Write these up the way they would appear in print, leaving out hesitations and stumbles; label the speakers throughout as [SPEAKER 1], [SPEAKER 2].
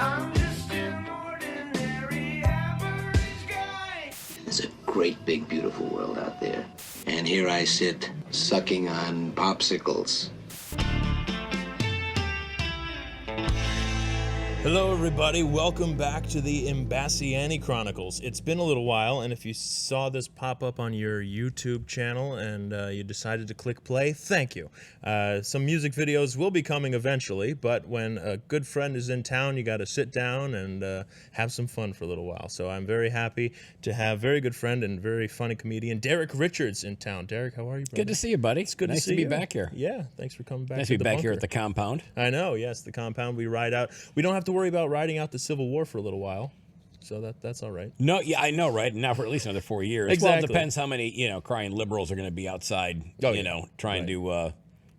[SPEAKER 1] I'm just an ordinary average guy.
[SPEAKER 2] There's a great, big, beautiful world out there. And here I sit, sucking on popsicles.
[SPEAKER 3] Hello, everybody. Welcome back to the Imbasciani Chronicles. It's been a little while, and if you saw this pop up on your YouTube channel and you decided to click play, thank you. Some music videos will be coming eventually, but when a good friend is in town, you got to sit down and have some fun for a little while. So I'm very happy to have very good friend and very funny comedian Derek Richards in town. Derek, how are you, brother?
[SPEAKER 4] Good to see you, buddy.
[SPEAKER 3] It's good
[SPEAKER 4] nice
[SPEAKER 3] to see
[SPEAKER 4] be
[SPEAKER 3] you.
[SPEAKER 4] back here.
[SPEAKER 3] Yeah, thanks for coming back.
[SPEAKER 4] Nice to be back
[SPEAKER 3] bunker.
[SPEAKER 4] here at the compound.
[SPEAKER 3] I know, yes, the compound. We ride out. We don't have to worry about riding out the Civil War for a little while, so that's all right.
[SPEAKER 4] No, yeah, I know, right? Now for at least another 4 years.
[SPEAKER 3] Exactly.
[SPEAKER 4] Well, it depends how many crying liberals are going to be outside, trying to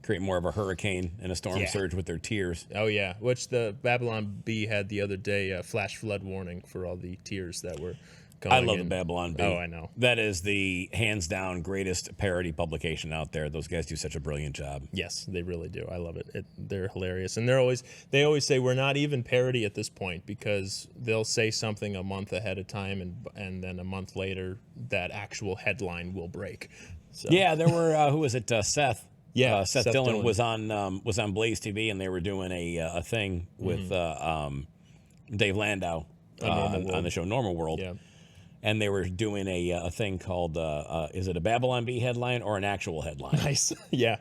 [SPEAKER 4] create more of a hurricane and a storm surge with their tears.
[SPEAKER 3] Oh yeah, which the Babylon Bee had the other day, flash flood warning for all the tears that were going
[SPEAKER 4] I love
[SPEAKER 3] in.
[SPEAKER 4] the Babylon Bee.
[SPEAKER 3] Oh, I know.
[SPEAKER 4] That is the hands down greatest parody publication out there. Those guys do such a brilliant job.
[SPEAKER 3] Yes, they really do. I love it. They're hilarious, and they always say we're not even parody at this point because they'll say something a month ahead of time, and then a month later that actual headline will break. So.
[SPEAKER 4] Yeah, there were who was it? Seth.
[SPEAKER 3] Yeah,
[SPEAKER 4] Seth Dillon was on Blaze TV, and they were doing a thing with Dave Landau on the show Normal World.
[SPEAKER 3] Yeah.
[SPEAKER 4] And they were doing a thing called, is it a Babylon Bee headline or an actual headline?
[SPEAKER 3] Nice. Yeah.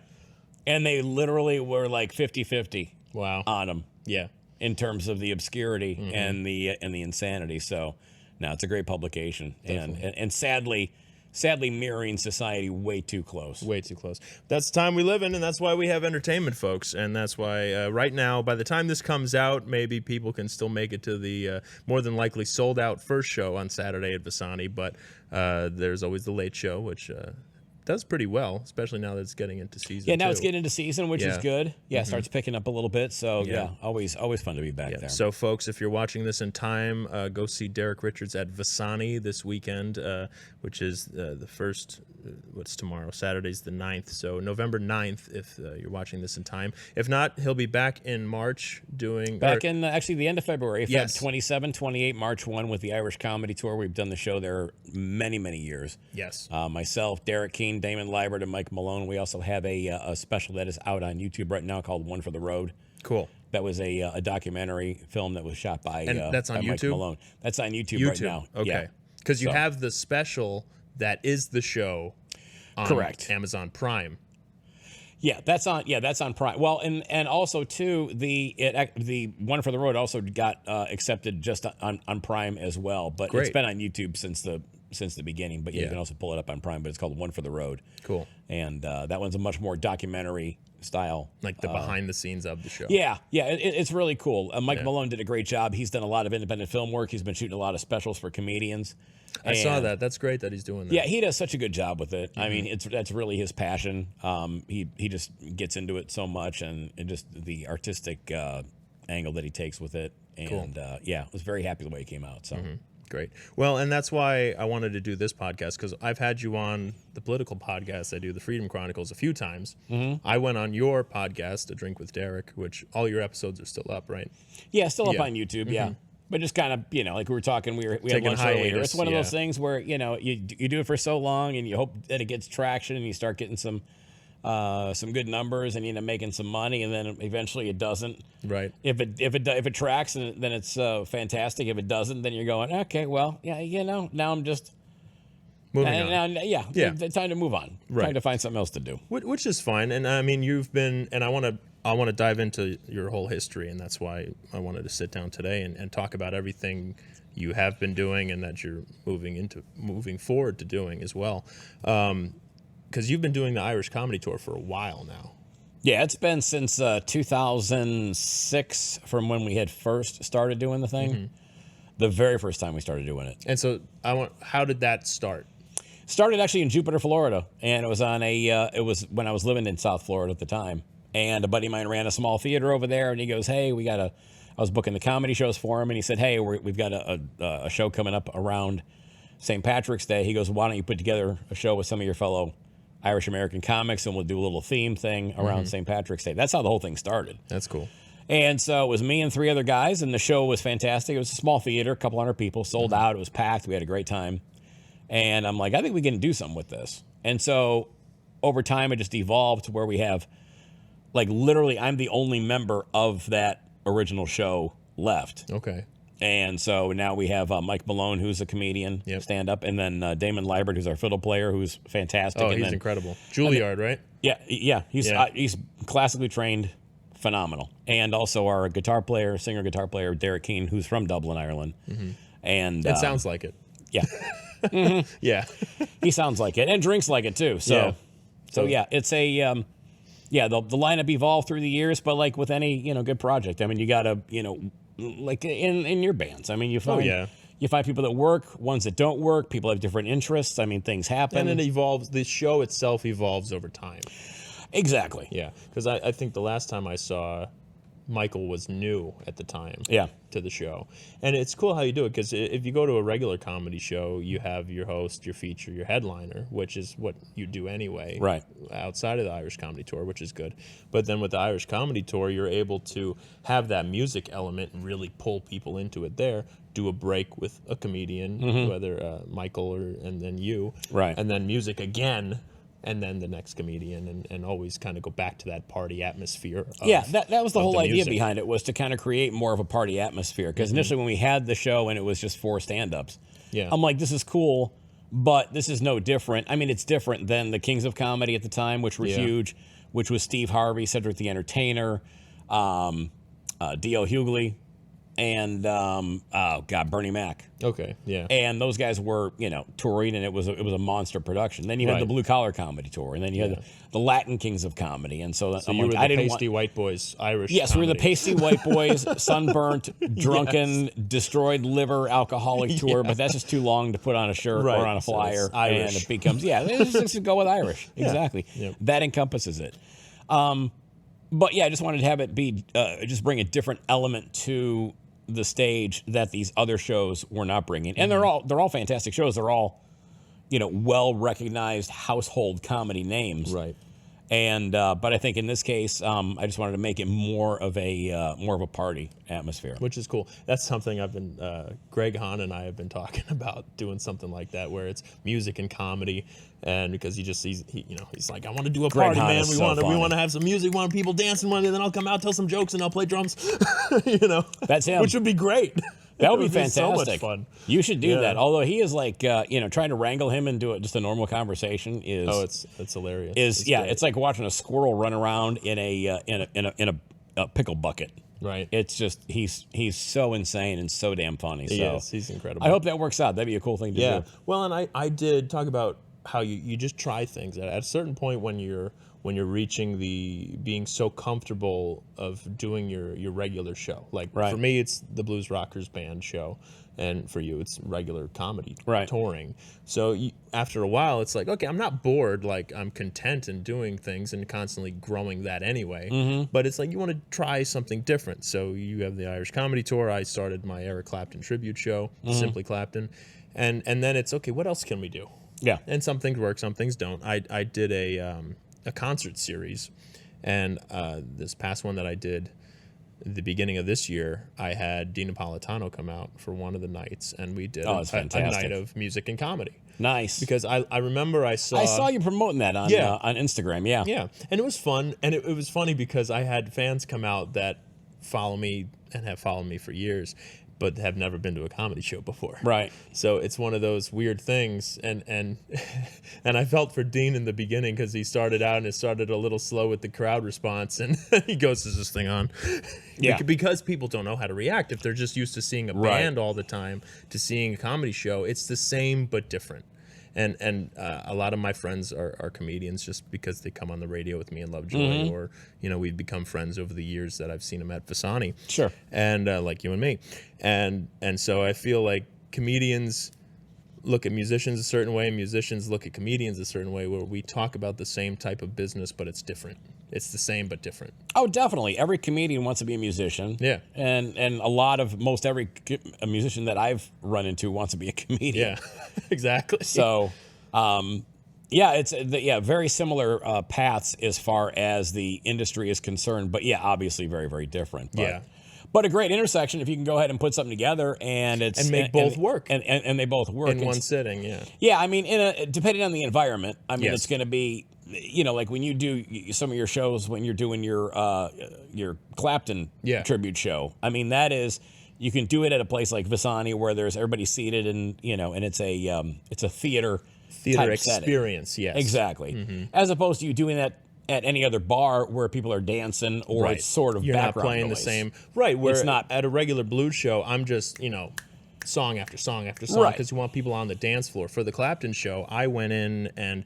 [SPEAKER 4] And they literally were like 50-50
[SPEAKER 3] Wow.
[SPEAKER 4] on them.
[SPEAKER 3] Yeah.
[SPEAKER 4] In terms of the obscurity and the insanity. So, no, it's a great publication. And sadly mirroring society way too close.
[SPEAKER 3] Way too close. That's the time we live in, and that's why we have entertainment, folks. And that's why right now, by the time this comes out, maybe people can still make it to the more than likely sold-out first show on Saturday at Vasani. But there's always the late show, which does pretty well, especially now that it's getting into season.
[SPEAKER 4] Yeah, now
[SPEAKER 3] two.
[SPEAKER 4] it's getting into season, which is good. Yeah, it starts picking up a little bit. So, always fun to be back there.
[SPEAKER 3] So, folks, if you're watching this in time, go see Derek Richards at Vasani this weekend, which is the first, what's tomorrow? Saturday's the 9th. So, November 9th, if you're watching this in time. If not, he'll be back in March doing...
[SPEAKER 4] in actually the end of February, Feb 27, 28, March 1 with the Irish Comedy Tour. We've done the show there many, many years.
[SPEAKER 3] Yes.
[SPEAKER 4] Myself, Derek Keene, Damon Liebert, and Mike Malone. We also have a special that is out on YouTube right now called One for the Road.
[SPEAKER 3] Cool.
[SPEAKER 4] That was a documentary film that was shot by,
[SPEAKER 3] that's on
[SPEAKER 4] by
[SPEAKER 3] YouTube?
[SPEAKER 4] Mike Malone. That's on YouTube right now.
[SPEAKER 3] Okay. Because you have the special that is the show on
[SPEAKER 4] Correct.
[SPEAKER 3] Amazon Prime.
[SPEAKER 4] Yeah, that's on Prime. Well, and also too the One for the Road also got accepted just on Prime as well. But
[SPEAKER 3] Great.
[SPEAKER 4] It's been on YouTube since the beginning. But you can also pull it up on Prime. But it's called One for the Road.
[SPEAKER 3] Cool.
[SPEAKER 4] And that one's a much more documentary style,
[SPEAKER 3] Like the behind the scenes of the show.
[SPEAKER 4] Yeah, it's really cool. Mike Malone did a great job. He's done a lot of independent film work. He's been shooting a lot of specials for comedians.
[SPEAKER 3] I saw that. That's great that he's doing that.
[SPEAKER 4] Yeah, he does such a good job with it. I mean, that's really his passion. He just gets into it so much, and just the artistic angle that he takes with it. And I was very happy the way it came out. So.
[SPEAKER 3] Great. Well, and that's why I wanted to do this podcast, because I've had you on the political podcast. I do the Freedom Chronicles a few times. I went on your podcast, A Drink with Derek, which all your episodes are still up, right?
[SPEAKER 4] Yeah, still up on YouTube, yeah. But just kind of, like we were talking, we had lunch earlier. It's one of those things where, you do it for so long and you hope that it gets traction and you start getting some good numbers and making some money, and then eventually it doesn't.
[SPEAKER 3] Right.
[SPEAKER 4] If it tracks, then it's fantastic. If it doesn't, then you're going, okay, well, now I'm just
[SPEAKER 3] moving on.
[SPEAKER 4] Now, time to move on.
[SPEAKER 3] Right.
[SPEAKER 4] Time to find something else to do.
[SPEAKER 3] Which is fine. And I mean, you've been, and I want to dive into your whole history, and that's why I wanted to sit down today and talk about everything you have been doing and that you're moving forward to doing as well. Because you've been doing the Irish Comedy Tour for a while now.
[SPEAKER 4] Yeah, it's been since 2006 from when we had first started doing the thing. The very first time we started doing it.
[SPEAKER 3] And so how did that start?
[SPEAKER 4] Started actually in Jupiter, Florida, and it was on it was when I was living in South Florida at the time. And a buddy of mine ran a small theater over there, and he goes, "Hey, I was booking the comedy shows for him," and he said, "Hey, we've got a show coming up around St. Patrick's Day." He goes, "Why don't you put together a show with some of your fellow Irish American comics, and we'll do a little theme thing around St. Patrick's Day." That's how the whole thing started.
[SPEAKER 3] That's cool.
[SPEAKER 4] And so it was me and 3 other guys, and the show was fantastic. It was a small theater, a couple hundred people, sold out. It was packed. We had a great time. And I'm like, I think we can do something with this. And so over time, it just evolved to where we have, like, literally, I'm the only member of that original show left.
[SPEAKER 3] Okay.
[SPEAKER 4] And so now we have Mike Malone, who's a comedian, stand-up, and then Damon Liebert, who's our fiddle player, who's fantastic.
[SPEAKER 3] Oh,
[SPEAKER 4] and
[SPEAKER 3] he's incredible. Juilliard, right?
[SPEAKER 4] Yeah. He's classically trained, phenomenal. And also our singer-guitar player, Derek Keane, who's from Dublin, Ireland. And
[SPEAKER 3] It sounds like it.
[SPEAKER 4] Yeah.
[SPEAKER 3] Yeah.
[SPEAKER 4] He sounds like it and drinks like it, too. So it's a... the lineup evolved through the years, but like with any, good project, I mean, you got to, like in your bands, I mean, you find people that work, ones that don't work, people have different interests. I mean, things happen.
[SPEAKER 3] And it evolves. The show itself evolves over time.
[SPEAKER 4] Exactly.
[SPEAKER 3] Yeah. Because I think the last time I saw Michael was new at the time to the show. And it's cool how you do it, because if you go to a regular comedy show, you have your host, your feature, your headliner, which is what you do anyway.
[SPEAKER 4] Right.
[SPEAKER 3] Outside of the Irish Comedy Tour, which is good. But then with the Irish Comedy Tour, you're able to have that music element and really pull people into it there. Do a break with a comedian, whether Michael and then you.
[SPEAKER 4] Right.
[SPEAKER 3] And then music again. And then the next comedian, and always kind of go back to that party atmosphere.
[SPEAKER 4] That was the whole idea
[SPEAKER 3] music
[SPEAKER 4] behind it, was to kind of create more of a party atmosphere. Because initially when we had the show and it was just 4 stand-ups, I'm like, this is cool, but this is no different. I mean, it's different than the Kings of Comedy at the time, which were huge, which was Steve Harvey, Cedric the Entertainer, D.L. Hughley, and Bernie Mac.
[SPEAKER 3] Okay, yeah.
[SPEAKER 4] And those guys were, touring, and it was a monster production. Then you had the Blue Collar Comedy Tour, and then you had the Latin Kings of Comedy. And so
[SPEAKER 3] you were the pasty white boys, Irish.
[SPEAKER 4] Yes, we were the pasty white boys, sunburnt, drunken, destroyed liver, alcoholic tour. But that's just too long to put on a shirt or on a flyer.
[SPEAKER 3] So Irish.
[SPEAKER 4] And it becomes, let's just go with Irish. Exactly.
[SPEAKER 3] Yep.
[SPEAKER 4] That encompasses it. But I just wanted to have it be, just bring a different element to the stage that these other shows were not bringing. And they're all fantastic shows. They're all, well recognized household comedy names.
[SPEAKER 3] Right.
[SPEAKER 4] And but I think in this case, I just wanted to make it more of a party atmosphere,
[SPEAKER 3] which is cool. That's something I've been Greg Hahn and I have been talking about, doing something like that where it's music and comedy. And because he's like, I want to do a
[SPEAKER 4] Greg
[SPEAKER 3] party,
[SPEAKER 4] Hahn
[SPEAKER 3] man.
[SPEAKER 4] is
[SPEAKER 3] We
[SPEAKER 4] so
[SPEAKER 3] want to have some music, want people dancing one day, then I'll come out, tell some jokes, and I'll play drums.
[SPEAKER 4] That's him.
[SPEAKER 3] Which would be great.
[SPEAKER 4] That would be fantastic.
[SPEAKER 3] So much fun.
[SPEAKER 4] You should do that. Although he is like, trying to wrangle him into just a normal conversation is.
[SPEAKER 3] Oh, it's hilarious.
[SPEAKER 4] It's like watching a squirrel run around in a pickle bucket.
[SPEAKER 3] Right.
[SPEAKER 4] It's just he's so insane and so damn funny.
[SPEAKER 3] He's incredible.
[SPEAKER 4] I hope that works out. That'd be a cool thing to do.
[SPEAKER 3] Well, and I did talk about how you just try things at a certain point when you're reaching the being so comfortable of doing your regular show. Like for me, it's the Blues Rockers band show, and for you, it's regular comedy touring. So after a while, it's like, okay, I'm not bored. Like I'm content in doing things and constantly growing that anyway. But it's like you want to try something different. So you have the Irish Comedy Tour. I started my Eric Clapton tribute show, Simply Clapton, and then it's okay. What else can we do?
[SPEAKER 4] Yeah.
[SPEAKER 3] And some things work, some things don't. I did a concert series, and this past one that I did at the beginning of this year, I had Di Napolitano come out for one of the nights, and we did a night of music and comedy.
[SPEAKER 4] Nice.
[SPEAKER 3] Because I remember I saw
[SPEAKER 4] you promoting that on Instagram. Yeah.
[SPEAKER 3] And it was fun, and it was funny because I had fans come out that follow me and have followed me for years, but have never been to a comedy show before.
[SPEAKER 4] Right.
[SPEAKER 3] So it's one of those weird things, and and I felt for Dean in the beginning because he started out and it started a little slow with the crowd response, and he goes, "Is this thing on?"
[SPEAKER 4] Yeah.
[SPEAKER 3] Because people don't know how to react if they're just used to seeing a band all the time to seeing a comedy show. It's the same but different. And a lot of my friends are comedians just because they come on the radio with me in Lovejoy, or we've become friends over the years that I've seen them at Fasani.
[SPEAKER 4] Sure.
[SPEAKER 3] And like you and me, and so I feel like comedians look at musicians a certain way, musicians look at comedians a certain way, where we talk about the same type of business, but it's different. It's the same but different.
[SPEAKER 4] Oh, definitely. Every comedian wants to be a musician.
[SPEAKER 3] Yeah.
[SPEAKER 4] And every musician that I've run into wants to be a comedian.
[SPEAKER 3] Yeah, exactly.
[SPEAKER 4] So, Yeah, it's very similar paths as far as the industry is concerned, but yeah, obviously very, very different. But,
[SPEAKER 3] Yeah.
[SPEAKER 4] but a great intersection if you can go ahead and put something together and it's
[SPEAKER 3] And make both work.
[SPEAKER 4] and they both work
[SPEAKER 3] in one sitting. Yeah.
[SPEAKER 4] Yeah, I mean, depending on the environment, I mean,
[SPEAKER 3] Yes.
[SPEAKER 4] it's going to be, like when you do some of your shows, when you're doing your Clapton tribute show. I mean, that is, you can do it at a place like Visani where there's everybody seated and and it's a theater type
[SPEAKER 3] experience.
[SPEAKER 4] setting.
[SPEAKER 3] Yes,
[SPEAKER 4] exactly. As opposed to you doing that at any other bar where people are dancing or it's sort of
[SPEAKER 3] you're not
[SPEAKER 4] background
[SPEAKER 3] playing
[SPEAKER 4] noise.
[SPEAKER 3] the same. Right, where
[SPEAKER 4] It's not
[SPEAKER 3] at a regular blues show. I'm just song after song after song
[SPEAKER 4] Right.
[SPEAKER 3] because you want people on the dance floor. For the Clapton show, I went in and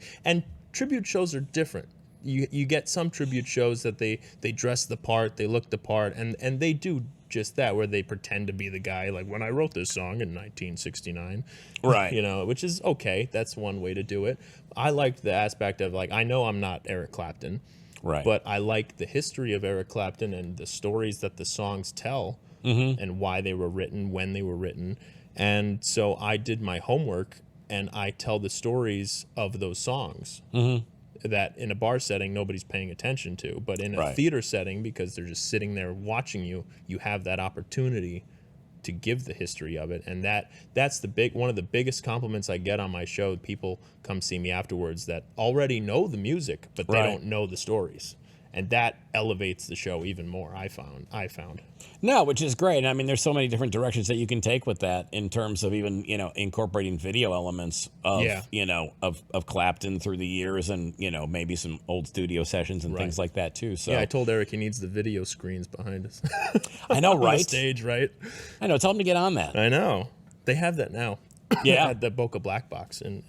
[SPEAKER 3] tribute shows are different. You get some tribute shows that they dress the part, they look the part, and they do just that, where they pretend to be the guy, like when I wrote this song in 1969,
[SPEAKER 4] Right.
[SPEAKER 3] which is okay. That's one way to do it. I liked the aspect of, like, I know I'm not Eric Clapton,
[SPEAKER 4] Right.
[SPEAKER 3] but I like the history of Eric Clapton and the stories that the songs tell and why they were written, when they were written. And so I did my homework and I tell the stories of those songs that in a bar setting nobody's paying attention to, but in a
[SPEAKER 4] Right.
[SPEAKER 3] theater setting, because they're just sitting there watching you, you have that opportunity to give the history of it. And that's one of the biggest compliments I get on my show. People come see me afterwards that already know the music, but they
[SPEAKER 4] Right.
[SPEAKER 3] don't know the stories. And that elevates the show even more, I found.
[SPEAKER 4] No, which is great. And I mean, there's so many different directions that you can take with that in terms of even, incorporating video elements of, of Clapton through the years and, maybe some old studio sessions and things like that too. So
[SPEAKER 3] Yeah, I told Eric he needs the video screens behind us.
[SPEAKER 4] I know,
[SPEAKER 3] On the
[SPEAKER 4] right?
[SPEAKER 3] stage, right?
[SPEAKER 4] I know. Tell them to get on that.
[SPEAKER 3] I know. They have that now.
[SPEAKER 4] Yeah.
[SPEAKER 3] At the Boca Black Box in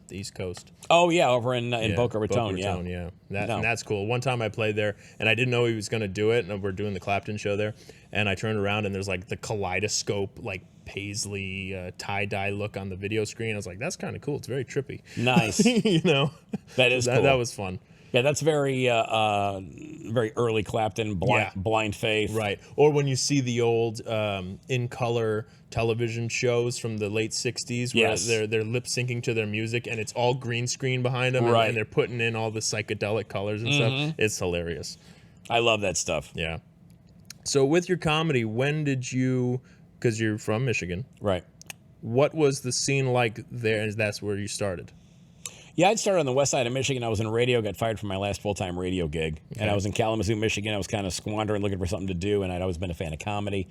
[SPEAKER 3] the East Coast.
[SPEAKER 4] Oh yeah, over in Boca Raton. Yeah.
[SPEAKER 3] Yeah. And
[SPEAKER 4] No.
[SPEAKER 3] that's cool. One time I played there, and I didn't know he was going to do it, and we're doing the Clapton show there, and I turned around, and there's like the kaleidoscope, like paisley tie-dye look on the video screen. I was like, that's kind of cool. It's very trippy.
[SPEAKER 4] Nice. That is cool.
[SPEAKER 3] That was fun.
[SPEAKER 4] Yeah, that's very very early Clapton, blind faith.
[SPEAKER 3] Right. Or when you see the old in-color television shows from the late 60s where
[SPEAKER 4] Yes.
[SPEAKER 3] they're lip-syncing to their music and it's all green screen behind them
[SPEAKER 4] Right.
[SPEAKER 3] and they're putting in all the psychedelic colors and stuff. It's hilarious.
[SPEAKER 4] I love that stuff.
[SPEAKER 3] Yeah. So with your comedy, when did you, because you're from Michigan,
[SPEAKER 4] Right.
[SPEAKER 3] what was the scene like there? And that's where you started.
[SPEAKER 4] Yeah, I'd started on the west side of Michigan. I was in radio, got fired from my last full-time radio gig. And I was in Kalamazoo, Michigan. I was kind of squandering, looking for something to do, and I'd always been a fan of comedy.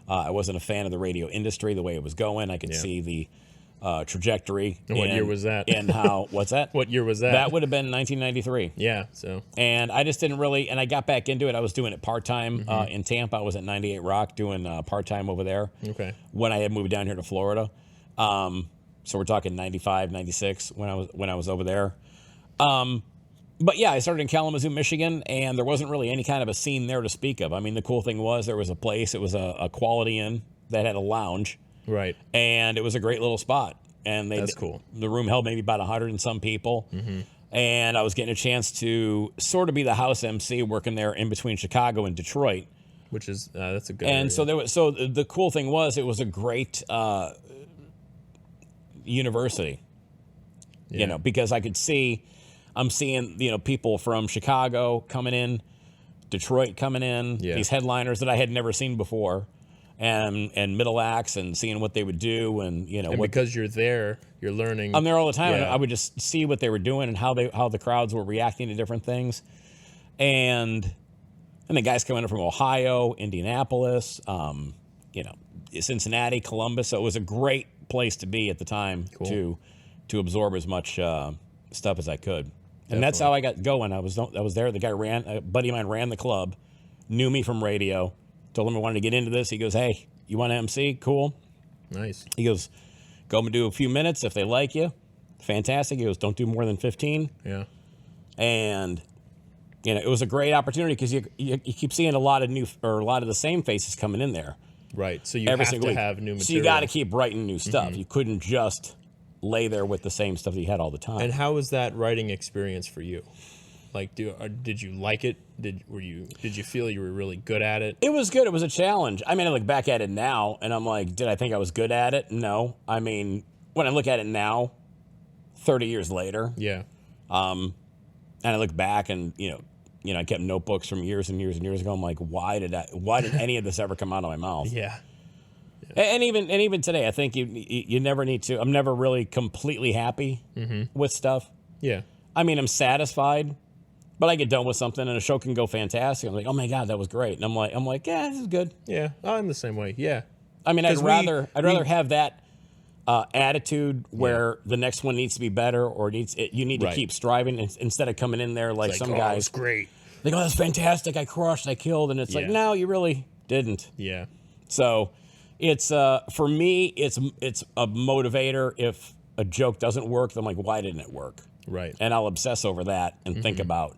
[SPEAKER 4] I wasn't a fan of the radio industry, the way it was going. I could see the trajectory.
[SPEAKER 3] And what year was that?
[SPEAKER 4] And how, what's that?
[SPEAKER 3] What year was that?
[SPEAKER 4] That would have been 1993.
[SPEAKER 3] Yeah, so.
[SPEAKER 4] And I just didn't really, and I got back into it. I was doing it part-time in Tampa. I was at 98 Rock doing part-time over there.
[SPEAKER 3] Okay.
[SPEAKER 4] When I had moved down here to Florida. So we're talking 95, 96 when I was over there. But yeah, I started in Kalamazoo, Michigan, and there wasn't really any kind of a scene there to speak of. I mean, the cool thing was there was a place, it was a Quality Inn that had a lounge,
[SPEAKER 3] Right.
[SPEAKER 4] and it was a great little spot. And
[SPEAKER 3] That's cool.
[SPEAKER 4] The room held maybe about 100 and some people. And I was getting a chance to sort of be the house MC working there in between Chicago and Detroit.
[SPEAKER 3] Which is, that's a good
[SPEAKER 4] And
[SPEAKER 3] area.
[SPEAKER 4] so the cool thing was it was a great university, because I could see, I'm seeing, people from Chicago coming in, Detroit coming in, these headliners that I had never seen before, and middle acts, and seeing what they would do, and
[SPEAKER 3] And because you're there, you're learning.
[SPEAKER 4] I'm there all the time, and
[SPEAKER 3] Yeah.
[SPEAKER 4] I would just see what they were doing and how the crowds were reacting to different things, and the guys coming in from Ohio, Indianapolis, Cincinnati, Columbus. So it was a great place to be at the time to absorb as much stuff as I could. And that's how I got going. I was there. The guy a buddy of mine ran the club, knew me from radio, told him I wanted to get into this. He goes, "Hey, you want to MC? Cool."
[SPEAKER 3] Nice.
[SPEAKER 4] He goes, "Go and do a few minutes. If they like you, fantastic." He goes, "Don't do more than 15.
[SPEAKER 3] Yeah.
[SPEAKER 4] And it was a great opportunity because you keep seeing a lot of the same faces coming in there.
[SPEAKER 3] Right. So you
[SPEAKER 4] Every
[SPEAKER 3] have
[SPEAKER 4] single
[SPEAKER 3] to
[SPEAKER 4] week.
[SPEAKER 3] have new material.
[SPEAKER 4] So you got to keep writing new stuff. You couldn't just lay there with the same stuff that you had all the time.
[SPEAKER 3] And how was that writing experience for you? Like, did you like it? Did you feel you were really good at it?
[SPEAKER 4] It was good. It was a challenge. I mean, I look back at it now, and I'm like, did I think I was good at it? No. I mean, when I look at it now, 30 years later,
[SPEAKER 3] Yeah.
[SPEAKER 4] And I look back and, I kept notebooks from years and years and years ago. I'm like, why did any of this ever come out of my mouth?
[SPEAKER 3] Yeah.
[SPEAKER 4] And even today, I think you never need to. I'm never really completely happy with stuff.
[SPEAKER 3] Yeah.
[SPEAKER 4] I mean, I'm satisfied, but I get done with something and a show can go fantastic. I'm like, oh my God, that was great. And I'm like, yeah, this is good.
[SPEAKER 3] Yeah. I'm the same way. Yeah.
[SPEAKER 4] I mean, I'd
[SPEAKER 3] 'Cause
[SPEAKER 4] rather have that attitude where the next one needs to be better, or you need to
[SPEAKER 3] Right.
[SPEAKER 4] keep striving instead of coming in there like some
[SPEAKER 3] oh,
[SPEAKER 4] guys.
[SPEAKER 3] it's great.
[SPEAKER 4] They go, that's fantastic. I crushed. I killed. And it's like,
[SPEAKER 3] Yeah.
[SPEAKER 4] no, you really didn't.
[SPEAKER 3] Yeah.
[SPEAKER 4] So it's for me, it's a motivator. If a joke doesn't work, then I'm like, why didn't it work?
[SPEAKER 3] Right.
[SPEAKER 4] And I'll obsess over that and think about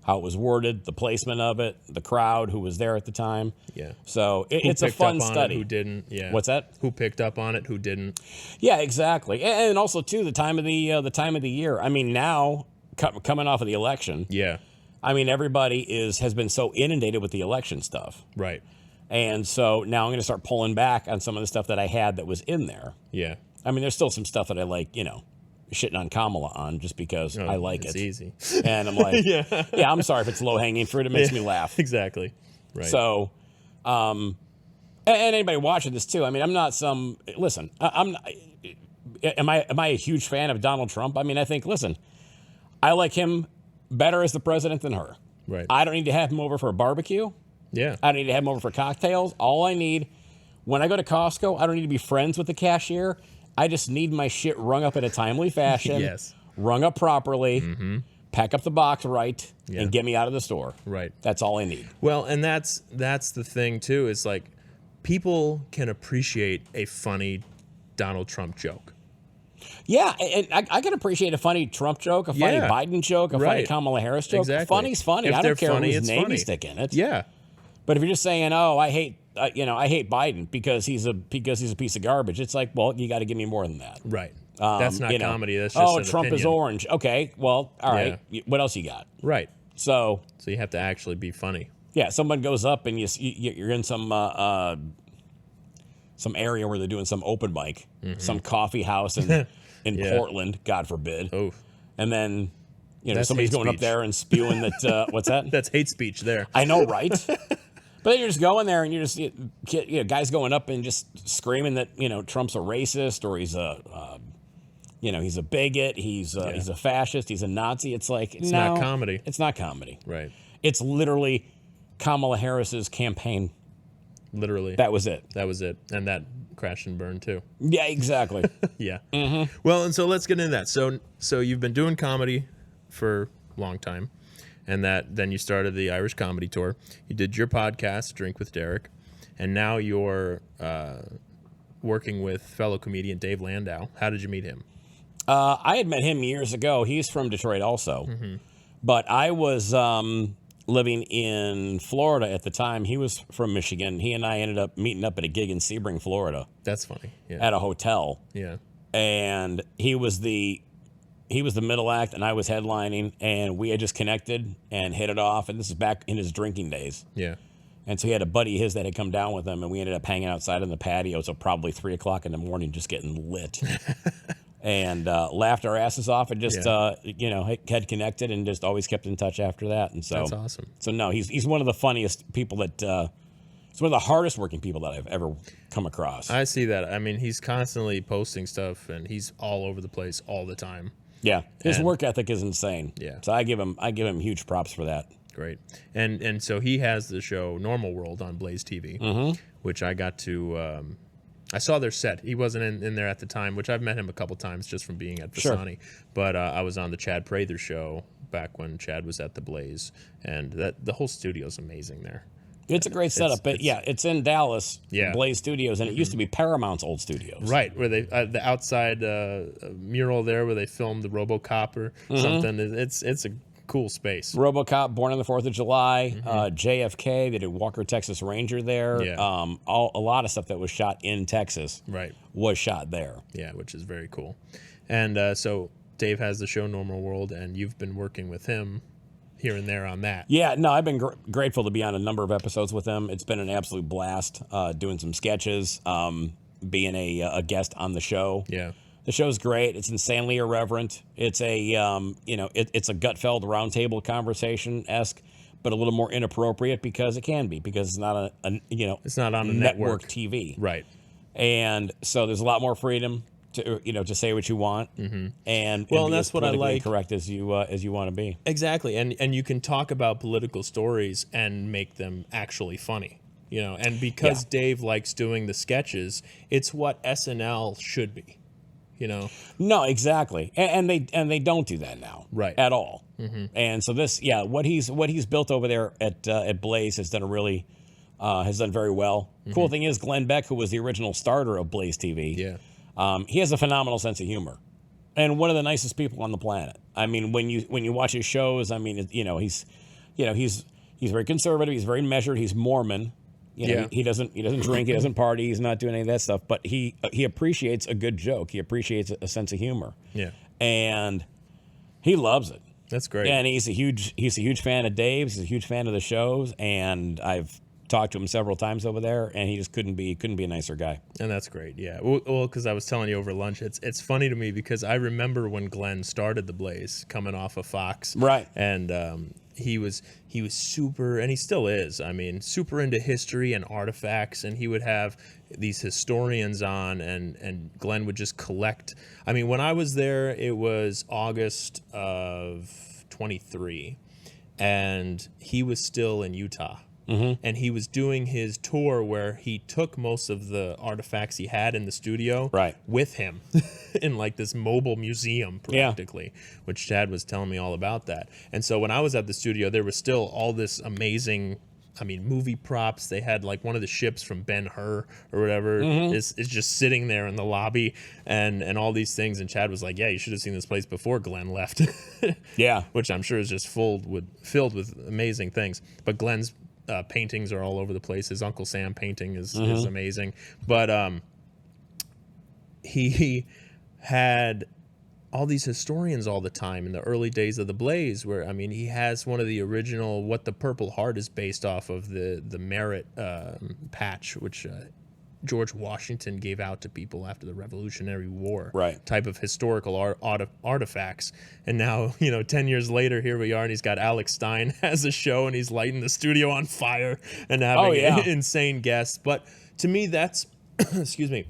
[SPEAKER 4] how it was worded, the placement of it, the crowd, who was there at the time.
[SPEAKER 3] Yeah.
[SPEAKER 4] So
[SPEAKER 3] Who
[SPEAKER 4] it's a
[SPEAKER 3] picked
[SPEAKER 4] fun
[SPEAKER 3] up on
[SPEAKER 4] study.
[SPEAKER 3] it, who didn't? Yeah.
[SPEAKER 4] What's that?
[SPEAKER 3] Who picked up on it? Who didn't?
[SPEAKER 4] Yeah, exactly. And also too, the time of the year. I mean, now coming off of the election,
[SPEAKER 3] Yeah.
[SPEAKER 4] I mean, everybody has been so inundated with the election stuff.
[SPEAKER 3] Right.
[SPEAKER 4] And so now I'm going to start pulling back on some of the stuff that I had that was in there.
[SPEAKER 3] Yeah.
[SPEAKER 4] I mean, there's still some stuff that I like, shitting on Kamala on just because I like
[SPEAKER 3] it's
[SPEAKER 4] it.
[SPEAKER 3] easy.
[SPEAKER 4] And I'm like, yeah, I'm sorry if it's low hanging fruit. It makes me laugh.
[SPEAKER 3] Exactly. Right.
[SPEAKER 4] So, and anybody watching this too. I mean, I'm not some. Listen, I'm. Not, am I a huge fan of Donald Trump? I mean, I think. Listen, I like him better as the president than her.
[SPEAKER 3] Right.
[SPEAKER 4] I don't need to have him over for a barbecue.
[SPEAKER 3] Yeah.
[SPEAKER 4] I don't need to have him over for cocktails. All I need, when I go to Costco, I don't need to be friends with the cashier. I just need my shit rung up in a timely fashion.
[SPEAKER 3] Yes.
[SPEAKER 4] Rung up properly. Pack up the box right,
[SPEAKER 3] Yeah.
[SPEAKER 4] and get me out of the store.
[SPEAKER 3] Right.
[SPEAKER 4] That's all I need.
[SPEAKER 3] Well, and that's the thing too. Is like people can appreciate a funny Donald Trump joke.
[SPEAKER 4] Yeah, and I can appreciate a funny Trump joke, a funny
[SPEAKER 3] Yeah.
[SPEAKER 4] Biden joke, a funny
[SPEAKER 3] Right.
[SPEAKER 4] Kamala Harris joke.
[SPEAKER 3] Exactly.
[SPEAKER 4] Funny's funny.
[SPEAKER 3] If
[SPEAKER 4] I
[SPEAKER 3] they're
[SPEAKER 4] don't care
[SPEAKER 3] funny,
[SPEAKER 4] whose
[SPEAKER 3] it's
[SPEAKER 4] name
[SPEAKER 3] funny.
[SPEAKER 4] you stick in it.
[SPEAKER 3] Yeah.
[SPEAKER 4] But if you're just saying, "Oh, I hate Biden because he's a piece of garbage," it's like, well, you got to give me more than that.
[SPEAKER 3] Right. That's not comedy. That's just
[SPEAKER 4] oh,
[SPEAKER 3] an
[SPEAKER 4] Trump is
[SPEAKER 3] opinion.
[SPEAKER 4] orange. Okay, well, all right. What else you got?
[SPEAKER 3] Right.
[SPEAKER 4] So
[SPEAKER 3] So you have to actually be funny.
[SPEAKER 4] yeah, someone goes up and you're in some area where they're doing some open mic, some coffee house in
[SPEAKER 3] Yeah.
[SPEAKER 4] Portland, God forbid.
[SPEAKER 3] Oh,
[SPEAKER 4] And then,
[SPEAKER 3] That's
[SPEAKER 4] somebody's
[SPEAKER 3] hate
[SPEAKER 4] going up
[SPEAKER 3] speech.
[SPEAKER 4] there and spewing that, what's that?
[SPEAKER 3] that's hate speech there.
[SPEAKER 4] I know, right? But then you're just going there and you're just, guys going up and just screaming that, Trump's a racist or he's a bigot, he's a fascist, he's a Nazi. It's like,
[SPEAKER 3] It's not comedy.
[SPEAKER 4] It's not comedy.
[SPEAKER 3] Right.
[SPEAKER 4] It's literally Kamala Harris's campaign.
[SPEAKER 3] Literally.
[SPEAKER 4] That was it.
[SPEAKER 3] That was it. And that crashed and burned too.
[SPEAKER 4] Yeah, exactly.
[SPEAKER 3] Yeah. Well, and so let's get into that. So you've been doing comedy for a long time, and then you started the Irish comedy tour. You did your podcast, Drink with Derek, and now you're working with fellow comedian Dave Landau. How did you meet him?
[SPEAKER 4] I had met him years ago. He's from Detroit also. But I was living in Florida at the time. He was from Michigan. He and I ended up meeting up at a gig in Sebring, Florida,
[SPEAKER 3] That's funny. Yeah.
[SPEAKER 4] at a hotel.
[SPEAKER 3] Yeah.
[SPEAKER 4] And he was the middle act and I was headlining, and we had just connected and hit it off. And this is back in his drinking days.
[SPEAKER 3] Yeah.
[SPEAKER 4] And so he had a buddy of his that had come down with him, and we ended up hanging outside on the patio till probably 3 o'clock in the morning, just getting lit. And laughed our asses off, and just had connected, and just always kept in touch after that. And so
[SPEAKER 3] That's awesome.
[SPEAKER 4] So no, he's one of the funniest people that. He's one of the hardest working people that I've ever come across.
[SPEAKER 3] I see that. I mean, he's constantly posting stuff, and he's all over the place all the time.
[SPEAKER 4] Yeah, his
[SPEAKER 3] And-
[SPEAKER 4] work ethic is insane.
[SPEAKER 3] Yeah.
[SPEAKER 4] So I give him huge props for that.
[SPEAKER 3] Great. And so he has the show Normal World on Blaze TV, which I got to. I saw their set. He wasn't in there at the time, which I've met him a couple times just from being at
[SPEAKER 4] Sure.
[SPEAKER 3] Visani. But I was on the Chad Prather show back when Chad was at the Blaze, and the whole studio's amazing there.
[SPEAKER 4] It's a great setup, but yeah, it's in Dallas,
[SPEAKER 3] Yeah.
[SPEAKER 4] Blaze Studios, and it used to be Paramount's old studios.
[SPEAKER 3] Right, where they the outside mural there where they filmed the RoboCop or something. It's a cool space.
[SPEAKER 4] RoboCop, Born on the 4th of July, JFK. They did Walker, Texas Ranger there.
[SPEAKER 3] Yeah.
[SPEAKER 4] A lot of stuff that was shot in Texas
[SPEAKER 3] Right.
[SPEAKER 4] was shot there.
[SPEAKER 3] Yeah, which is very cool. And so Dave has the show Normal World, and you've been working with him here and there on that.
[SPEAKER 4] Yeah, no, I've been grateful to be on a number of episodes with him. It's been an absolute blast doing some sketches, being a guest on the show.
[SPEAKER 3] Yeah.
[SPEAKER 4] The show's great. It's insanely irreverent. It's a it's a Gutfeld roundtable conversation-esque, but a little more inappropriate because it can be, because it's not
[SPEAKER 3] it's not on a
[SPEAKER 4] network TV.
[SPEAKER 3] Right.
[SPEAKER 4] And so there's a lot more freedom to say what you want, and
[SPEAKER 3] Well,
[SPEAKER 4] be
[SPEAKER 3] and that's
[SPEAKER 4] as
[SPEAKER 3] what I
[SPEAKER 4] politically
[SPEAKER 3] like.
[SPEAKER 4] correct as you want to be.
[SPEAKER 3] Exactly, and you can talk about political stories and make them actually funny, And because Dave likes doing the sketches, it's what SNL should be,
[SPEAKER 4] No, exactly, and they don't do that now,
[SPEAKER 3] Right.
[SPEAKER 4] at all. And so this, what he's built over there at Blaze has done very well. Cool thing is, Glenn Beck, who was the original starter of Blaze TV, he has a phenomenal sense of humor, and one of the nicest people on the planet. I mean, when you watch his shows, I mean, he's very conservative, he's very measured, he's Mormon. He doesn't drink, he doesn't party, he's not doing any of that stuff, but he appreciates a good joke, he appreciates a sense of humor, and he loves it.
[SPEAKER 3] That's great.
[SPEAKER 4] And he's a huge fan of Dave's, he's a huge fan of the shows, and I've talked to him several times over there, and he just couldn't be a nicer guy.
[SPEAKER 3] And that's great, yeah. Well, because I was telling you over lunch, it's funny to me because I remember when Glenn started the Blaze, coming off of Fox,
[SPEAKER 4] Right.
[SPEAKER 3] And he was super, and he still is. I mean, super into history and artifacts, and he would have these historians on, and Glenn would just collect. I mean, when I was there, it was August of 23, and he was still in Utah. And he was doing his tour where he took most of the artifacts he had in the studio with him in like this mobile museum practically, which Chad was telling me all about that. And so when I was at the studio, there was still all this amazing, movie props. They had like one of the ships from Ben-Hur or whatever is just sitting there in the lobby and all these things. And Chad was like, yeah, you should have seen this place before Glenn left. Which I'm sure is just filled with amazing things. But Glenn's paintings are all over the place. His Uncle Sam painting is amazing. But he had all these historians all the time in the early days of the Blaze, where he has one of the original What the Purple Heart is based off of the merit patch, which George Washington gave out to people after the Revolutionary War, type of historical artifacts. And now, 10 years later, here we are, and he's got Alex Stein as a show, and he's lighting the studio on fire and having insane guests. But to me, that's, excuse me,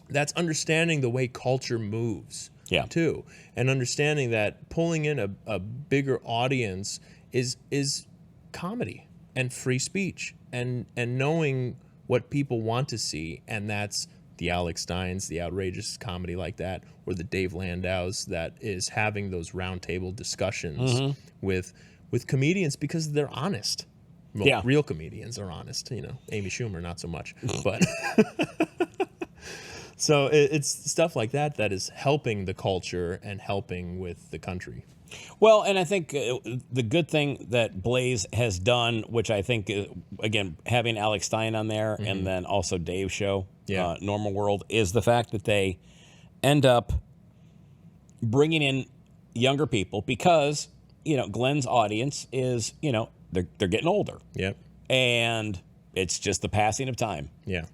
[SPEAKER 3] that's understanding the way culture moves, too, and understanding that pulling in a bigger audience is comedy and free speech, and knowing what people want to see, and that's the Alex Steins, the outrageous comedy like that, or the Dave Landau's that is having those roundtable discussions with comedians because they're honest. Well, real comedians are honest. Amy Schumer not so much, but so it's stuff like that that is helping the culture and helping with the country.
[SPEAKER 4] Well, and I think the good thing that Blaze has done, which I think, again, having Alex Stein on there and then also Dave's show, Normal World, is the fact that they end up bringing in younger people because, Glenn's audience is, they're getting older.
[SPEAKER 3] Yep.
[SPEAKER 4] And it's just the passing of time.
[SPEAKER 3] Yeah.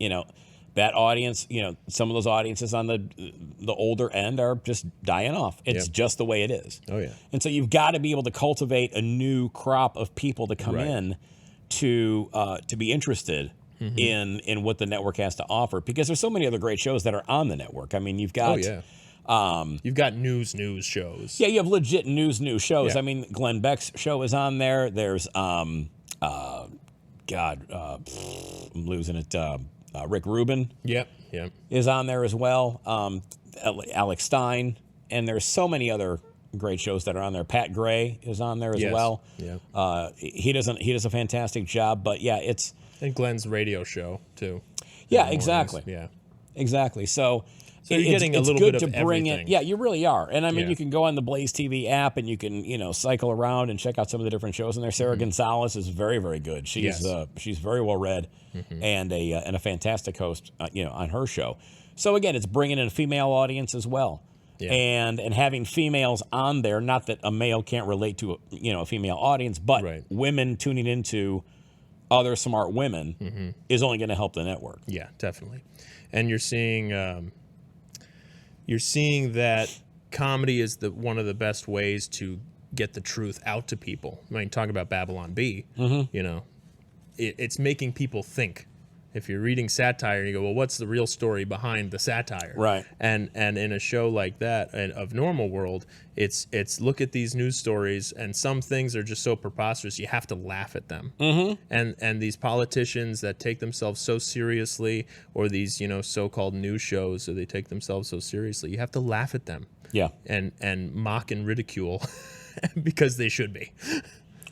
[SPEAKER 4] That audience, some of those audiences on the older end are just dying off. It's just the way it is.
[SPEAKER 3] Oh, yeah.
[SPEAKER 4] And so you've got to be able to cultivate a new crop of people to come in to be interested in what the network has to offer, because there's so many other great shows that are on the network. I mean, you've got
[SPEAKER 3] you've got news shows.
[SPEAKER 4] Yeah, you have legit news shows.
[SPEAKER 3] Yeah.
[SPEAKER 4] I mean, Glenn Beck's show is on there. There's I'm losing it. Rick Rubin is on there as well. Alex Stein, and there's so many other great shows that are on there. Pat Gray is on there as well.
[SPEAKER 3] Yeah.
[SPEAKER 4] He does a fantastic job, but it's
[SPEAKER 3] and Glenn's radio show too.
[SPEAKER 4] Yeah, exactly.
[SPEAKER 3] Yeah.
[SPEAKER 4] Exactly. So
[SPEAKER 3] you're getting a little
[SPEAKER 4] good
[SPEAKER 3] bit of
[SPEAKER 4] to bring
[SPEAKER 3] everything.
[SPEAKER 4] in. Yeah, you really are. And I mean, you can go on the Blaze TV app and you can, cycle around and check out some of the different shows. And there, Sarah Gonzalez is very, very good. She's she's very well read and a fantastic host, on her show. So again, it's bringing in a female audience as well. Yeah. And having females on there, not that a male can't relate to a female audience, but women tuning into other smart women is only going to help the network.
[SPEAKER 3] Yeah, definitely. And you're seeing you're seeing that comedy is one of the best ways to get the truth out to people. I mean, talking about Babylon Bee, you know, it's making people think. If you're reading satire, you go, well, what's the real story behind the satire?
[SPEAKER 4] Right.
[SPEAKER 3] And in a show like that, and of Normal World, it's look at these news stories, and some things are just so preposterous you have to laugh at them. And these politicians that take themselves so seriously, or these, you know, so-called news shows, so they take themselves so seriously, you have to laugh at them.
[SPEAKER 4] Yeah.
[SPEAKER 3] And mock and ridicule because they should be.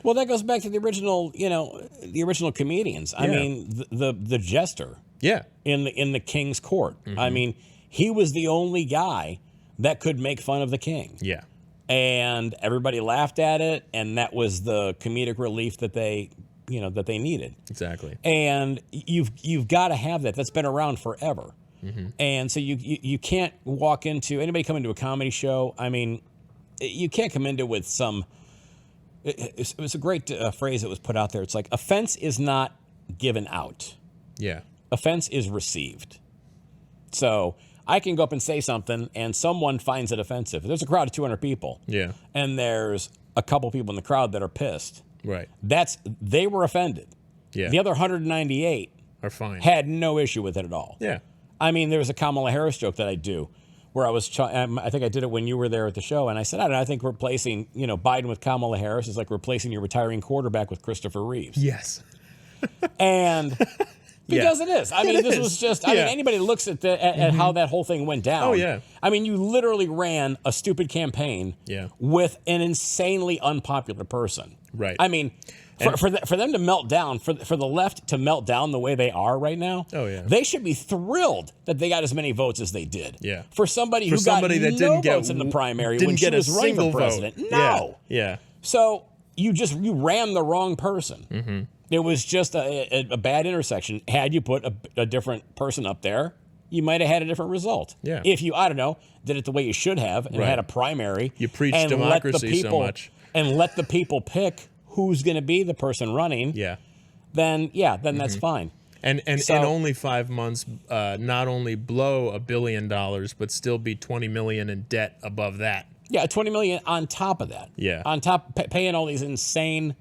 [SPEAKER 4] Well, that goes back to the original, you know, the original comedians. I mean, the jester.
[SPEAKER 3] Yeah.
[SPEAKER 4] In the king's court. I mean, he was the only guy that could make fun of the king.
[SPEAKER 3] Yeah.
[SPEAKER 4] And everybody laughed at it, and that was the comedic relief that they needed.
[SPEAKER 3] Exactly.
[SPEAKER 4] And you've got to have that. That's been around forever. And so you can't walk into anybody come into a comedy show. I mean, you can't come into with some. It was a great phrase that was put out there. It's like, offense is not given out.
[SPEAKER 3] Yeah.
[SPEAKER 4] Offense is received. So I can go up and say something, and someone finds it offensive. There's a crowd of 200 people.
[SPEAKER 3] Yeah.
[SPEAKER 4] And there's a couple people in the crowd that are pissed.
[SPEAKER 3] Right.
[SPEAKER 4] They were offended.
[SPEAKER 3] Yeah.
[SPEAKER 4] The other 198
[SPEAKER 3] are fine.
[SPEAKER 4] had no issue with it at all.
[SPEAKER 3] Yeah.
[SPEAKER 4] I mean, there was a Kamala Harris joke that I do where I think I did it when you were there at the show, and I said, I think replacing, you know, Biden with Kamala Harris is like replacing your retiring quarterback with Christopher Reeves.
[SPEAKER 3] Yes.
[SPEAKER 4] And because it is. I mean, this was just, I mean, anybody looks at how that whole thing went down.
[SPEAKER 3] Oh, yeah.
[SPEAKER 4] I mean, you literally ran a stupid campaign with an insanely unpopular person.
[SPEAKER 3] Right.
[SPEAKER 4] I mean, for them to melt down, for the left to melt down the way they are right now, they should be thrilled that they got as many votes as they did.
[SPEAKER 3] Yeah.
[SPEAKER 4] For somebody who got
[SPEAKER 3] that
[SPEAKER 4] no votes in the primary when she was running for president.
[SPEAKER 3] Vote.
[SPEAKER 4] No.
[SPEAKER 3] Yeah.
[SPEAKER 4] So you ran the wrong person. It was just a bad intersection. Had you put a different person up there, you might have had a different result.
[SPEAKER 3] Yeah.
[SPEAKER 4] If you, I don't know, did it the way you should have and had a primary.
[SPEAKER 3] You preach
[SPEAKER 4] and
[SPEAKER 3] democracy so much.
[SPEAKER 4] And let the people pick who's going to be the person running.
[SPEAKER 3] Yeah.
[SPEAKER 4] Then that's fine.
[SPEAKER 3] And in only 5 months, not only blow $1 billion, but still be 20 million in debt above that.
[SPEAKER 4] Yeah, 20 million on top of that.
[SPEAKER 3] Yeah.
[SPEAKER 4] On top, paying all these insane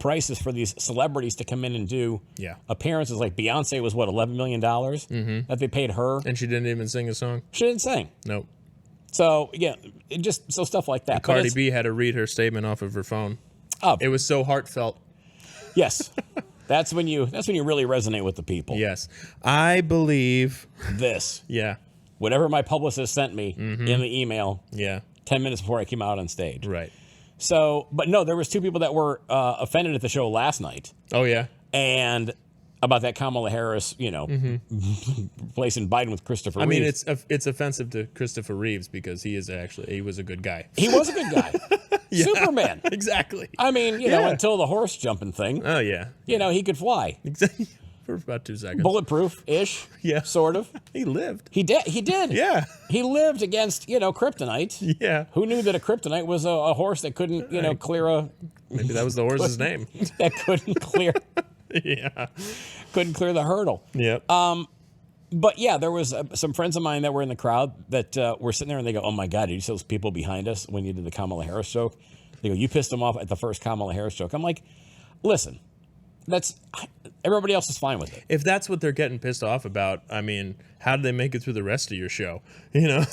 [SPEAKER 4] prices for these celebrities to come in and do appearances. Like Beyonce was what, $11 million that they paid her,
[SPEAKER 3] and she didn't even sing a song.
[SPEAKER 4] She didn't sing.
[SPEAKER 3] Nope.
[SPEAKER 4] So so stuff like that.
[SPEAKER 3] And Cardi B had to read her statement off of her phone.
[SPEAKER 4] Oh,
[SPEAKER 3] it was so heartfelt.
[SPEAKER 4] Yes. That's when you really resonate with the people.
[SPEAKER 3] Yes. I believe
[SPEAKER 4] this.
[SPEAKER 3] Yeah.
[SPEAKER 4] Whatever my publicist sent me in the email.
[SPEAKER 3] Yeah.
[SPEAKER 4] 10 minutes before I came out on stage.
[SPEAKER 3] Right.
[SPEAKER 4] So, but no, there was 2 people that were offended at the show last night.
[SPEAKER 3] Oh, yeah.
[SPEAKER 4] And about that Kamala Harris, replacing Biden with Christopher Reeves.
[SPEAKER 3] I mean, it's offensive to Christopher Reeves because he was a good guy.
[SPEAKER 4] He was a good guy.
[SPEAKER 3] Yeah,
[SPEAKER 4] Superman.
[SPEAKER 3] Exactly.
[SPEAKER 4] I mean, you know, until the horse jumping thing.
[SPEAKER 3] Oh, yeah.
[SPEAKER 4] He could fly.
[SPEAKER 3] Exactly. For about 2 seconds.
[SPEAKER 4] Bulletproof-ish.
[SPEAKER 3] Yeah.
[SPEAKER 4] Sort of.
[SPEAKER 3] He lived.
[SPEAKER 4] He did.
[SPEAKER 3] Yeah.
[SPEAKER 4] He lived against, kryptonite.
[SPEAKER 3] Yeah.
[SPEAKER 4] Who knew that a kryptonite was a horse that couldn't, clear a...
[SPEAKER 3] Maybe that was the horse's name.
[SPEAKER 4] That couldn't clear...
[SPEAKER 3] Yeah.
[SPEAKER 4] Couldn't clear the hurdle.
[SPEAKER 3] Yep.
[SPEAKER 4] But yeah, there was some friends of mine that were in the crowd that were sitting there and they go, "Oh my God, did you see those people behind us when you did the Kamala Harris joke?" They go, "You pissed them off at the first Kamala Harris joke." I'm like, listen, everybody else is fine with it.
[SPEAKER 3] If that's what they're getting pissed off about, I mean, how did they make it through the rest of your show? Well,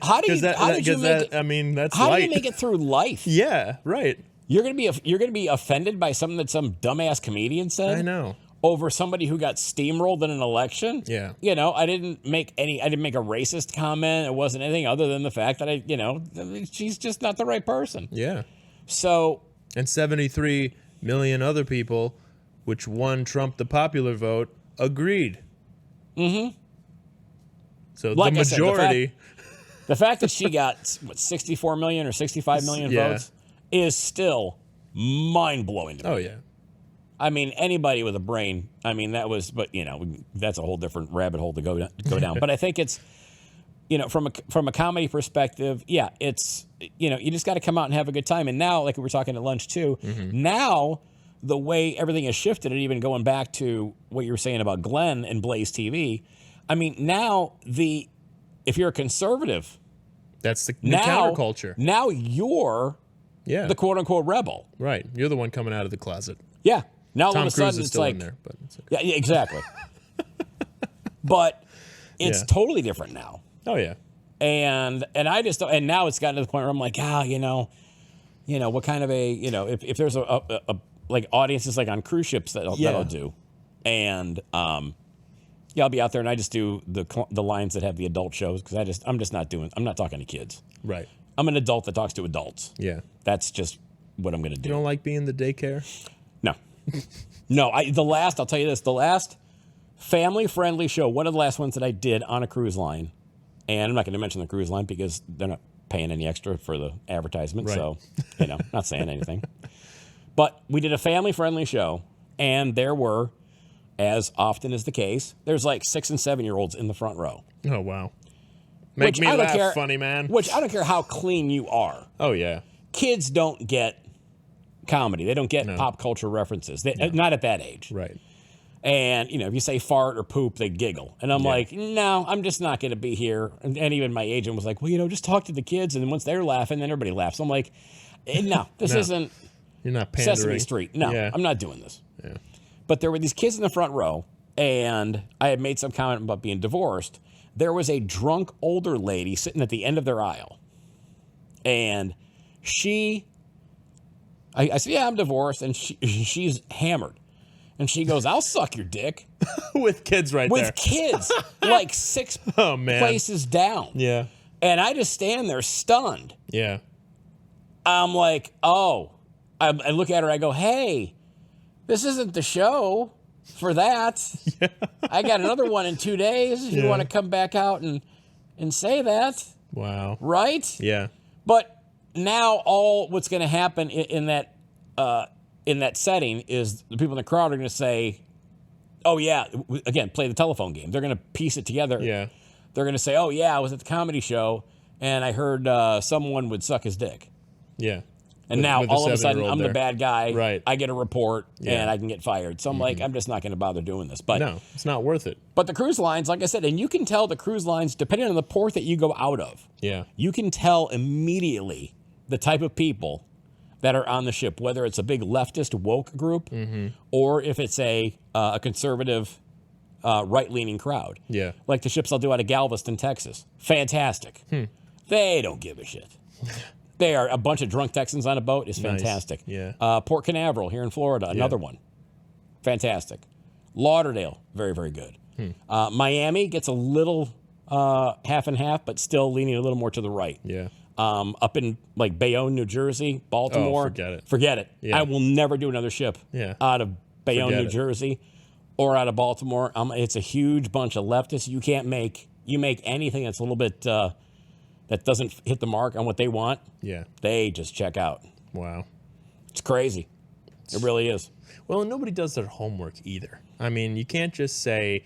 [SPEAKER 4] how do you make it through life?
[SPEAKER 3] Yeah, right.
[SPEAKER 4] You're gonna be offended by something that some dumbass comedian said.
[SPEAKER 3] I know.
[SPEAKER 4] Over somebody who got steamrolled in an election.
[SPEAKER 3] Yeah.
[SPEAKER 4] I didn't make a racist comment. It wasn't anything other than the fact that she's just not the right person.
[SPEAKER 3] Yeah.
[SPEAKER 4] So.
[SPEAKER 3] And 73 million other people, which won Trump the popular vote, agreed. Mm-hmm. So
[SPEAKER 4] like
[SPEAKER 3] the majority.
[SPEAKER 4] The fact that she got 64 million or 65 million votes is still mind-blowing to me.
[SPEAKER 3] Oh, yeah.
[SPEAKER 4] I mean, anybody with a brain, that's a whole different rabbit hole to go down. But I think it's, from a comedy perspective, it's, you just got to come out and have a good time. And now, like we were talking at lunch too, now the way everything has shifted, and even going back to what you were saying about Glenn and Blaze TV, I mean, now the if you're a conservative,
[SPEAKER 3] That's the
[SPEAKER 4] now
[SPEAKER 3] counterculture.
[SPEAKER 4] Now you're
[SPEAKER 3] Yeah.
[SPEAKER 4] the quote unquote rebel.
[SPEAKER 3] Right. You're the one coming out of the closet.
[SPEAKER 4] Yeah. Now all
[SPEAKER 3] Tom
[SPEAKER 4] of a
[SPEAKER 3] Cruise
[SPEAKER 4] sudden
[SPEAKER 3] is
[SPEAKER 4] it's
[SPEAKER 3] still
[SPEAKER 4] like,
[SPEAKER 3] in there, but it's okay.
[SPEAKER 4] yeah, exactly. But it's
[SPEAKER 3] Yeah.
[SPEAKER 4] totally different now.
[SPEAKER 3] Oh yeah.
[SPEAKER 4] And I just don't, and now it's gotten to the point where I'm like, what kind of a, if there's a like audiences like on cruise ships that I'll do, and I'll be out there and I just do the lines that have the adult shows because I'm not talking to kids.
[SPEAKER 3] Right.
[SPEAKER 4] I'm an adult that talks to adults.
[SPEAKER 3] Yeah.
[SPEAKER 4] That's just what I'm gonna do.
[SPEAKER 3] You don't like being the daycare?
[SPEAKER 4] No, no. I'll tell you this, the last family friendly show, one of the last ones that I did on a cruise line. And I'm not going to mention the cruise line because they're not paying any extra for the advertisement.
[SPEAKER 3] Right.
[SPEAKER 4] So, not saying anything. But we did a family-friendly show, and there were, as often is the case, there's like 6 and 7-year-olds in the front row.
[SPEAKER 3] Oh, wow. Make me laugh, funny man.
[SPEAKER 4] Which I don't care how clean you are.
[SPEAKER 3] Oh, yeah.
[SPEAKER 4] Kids don't get comedy. They don't get pop culture references. Not at that age.
[SPEAKER 3] Right.
[SPEAKER 4] And, if you say fart or poop, they giggle. And I'm like, no, I'm just not going to be here. And even my agent was like, well, just talk to the kids. And then once they're laughing, then everybody laughs. I'm like, no, this isn't
[SPEAKER 3] You're not pandering.
[SPEAKER 4] Sesame Street. No,
[SPEAKER 3] Yeah.
[SPEAKER 4] I'm not doing this.
[SPEAKER 3] Yeah.
[SPEAKER 4] But there were these kids in the front row, and I had made some comment about being divorced. There was a drunk older lady sitting at the end of their aisle. And I said, yeah, I'm divorced. And she's hammered. And she goes, I'll suck your dick.
[SPEAKER 3] With kids there.
[SPEAKER 4] With kids, like 6 places down.
[SPEAKER 3] Yeah.
[SPEAKER 4] And I just stand there stunned.
[SPEAKER 3] Yeah.
[SPEAKER 4] I'm like, oh. I look at her, I go, hey, this isn't the show for that. Yeah. I got another one in 2 days if you want to come back out and say that.
[SPEAKER 3] Wow.
[SPEAKER 4] Right?
[SPEAKER 3] Yeah.
[SPEAKER 4] But now all what's going to happen in that setting is the people in the crowd are going to say, oh, yeah, again, play the telephone game. They're going to piece it together.
[SPEAKER 3] Yeah.
[SPEAKER 4] They're going to say, oh, yeah, I was at the comedy show, and I heard someone would suck his dick.
[SPEAKER 3] Yeah.
[SPEAKER 4] And now,
[SPEAKER 3] with
[SPEAKER 4] all of a sudden,
[SPEAKER 3] 7-year-old
[SPEAKER 4] I'm
[SPEAKER 3] there.
[SPEAKER 4] the bad guy.
[SPEAKER 3] Right.
[SPEAKER 4] I get a report,
[SPEAKER 3] Yeah.
[SPEAKER 4] and I can get fired. So I'm like, I'm just not going to bother doing this. But
[SPEAKER 3] No, it's not worth it.
[SPEAKER 4] But the cruise lines, like I said, and you can tell the cruise lines, depending on the port that you go out of,
[SPEAKER 3] Yeah.
[SPEAKER 4] you can tell immediately the type of people that are on the ship, whether it's a big leftist woke group or if it's a conservative right-leaning crowd.
[SPEAKER 3] Yeah.
[SPEAKER 4] Like the ships I'll do out of Galveston, Texas. Fantastic. They don't give a shit. They are a bunch of drunk Texans on a boat. It's
[SPEAKER 3] Nice.
[SPEAKER 4] fantastic.
[SPEAKER 3] Yeah.
[SPEAKER 4] Port Canaveral here in Florida, another one. Fantastic. Lauderdale, very, very good. Miami gets a little half and half, but still leaning a little more to the right.
[SPEAKER 3] Yeah.
[SPEAKER 4] Up in like Bayonne, New Jersey, Baltimore.
[SPEAKER 3] forget it. Yeah.
[SPEAKER 4] I will never do another ship out of Bayonne,
[SPEAKER 3] Forget
[SPEAKER 4] New
[SPEAKER 3] it.
[SPEAKER 4] Jersey or out of Baltimore. It's a huge bunch of leftists. You make anything that's a little bit, that doesn't hit the mark on what they want.
[SPEAKER 3] Yeah.
[SPEAKER 4] They just check out.
[SPEAKER 3] Wow.
[SPEAKER 4] It's crazy. It really is.
[SPEAKER 3] Well, and nobody does their homework either. I mean, you can't just say,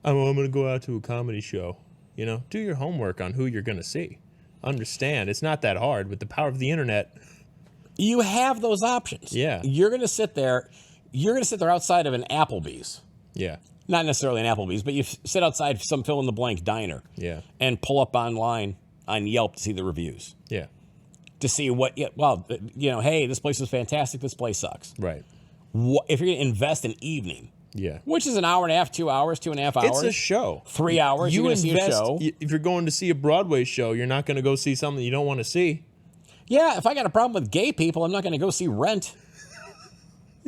[SPEAKER 3] oh, I'm going to go out to a comedy show. Do your homework on who you're going to see. Understand, it's not that hard. With the power of the internet,
[SPEAKER 4] You have those options.
[SPEAKER 3] Yeah.
[SPEAKER 4] You're going to sit there. You're going to sit there outside of an Applebee's.
[SPEAKER 3] yeah,
[SPEAKER 4] Not necessarily an Applebee's, but you sit outside some fill-in-the-blank diner.
[SPEAKER 3] Yeah.
[SPEAKER 4] And pull up online on Yelp to see the reviews.
[SPEAKER 3] yeah,
[SPEAKER 4] To see hey, this place is fantastic. This place sucks.
[SPEAKER 3] right,
[SPEAKER 4] If you're going to invest an evening,
[SPEAKER 3] yeah.
[SPEAKER 4] which is an hour and a half, 2 hours, 2.5 hours.
[SPEAKER 3] It's a show.
[SPEAKER 4] 3 hours, you're going to see a show.
[SPEAKER 3] If you're going to see a Broadway show, you're not going to go see something you don't want to see.
[SPEAKER 4] Yeah, if I got a problem with gay people, I'm not going to go see Rent.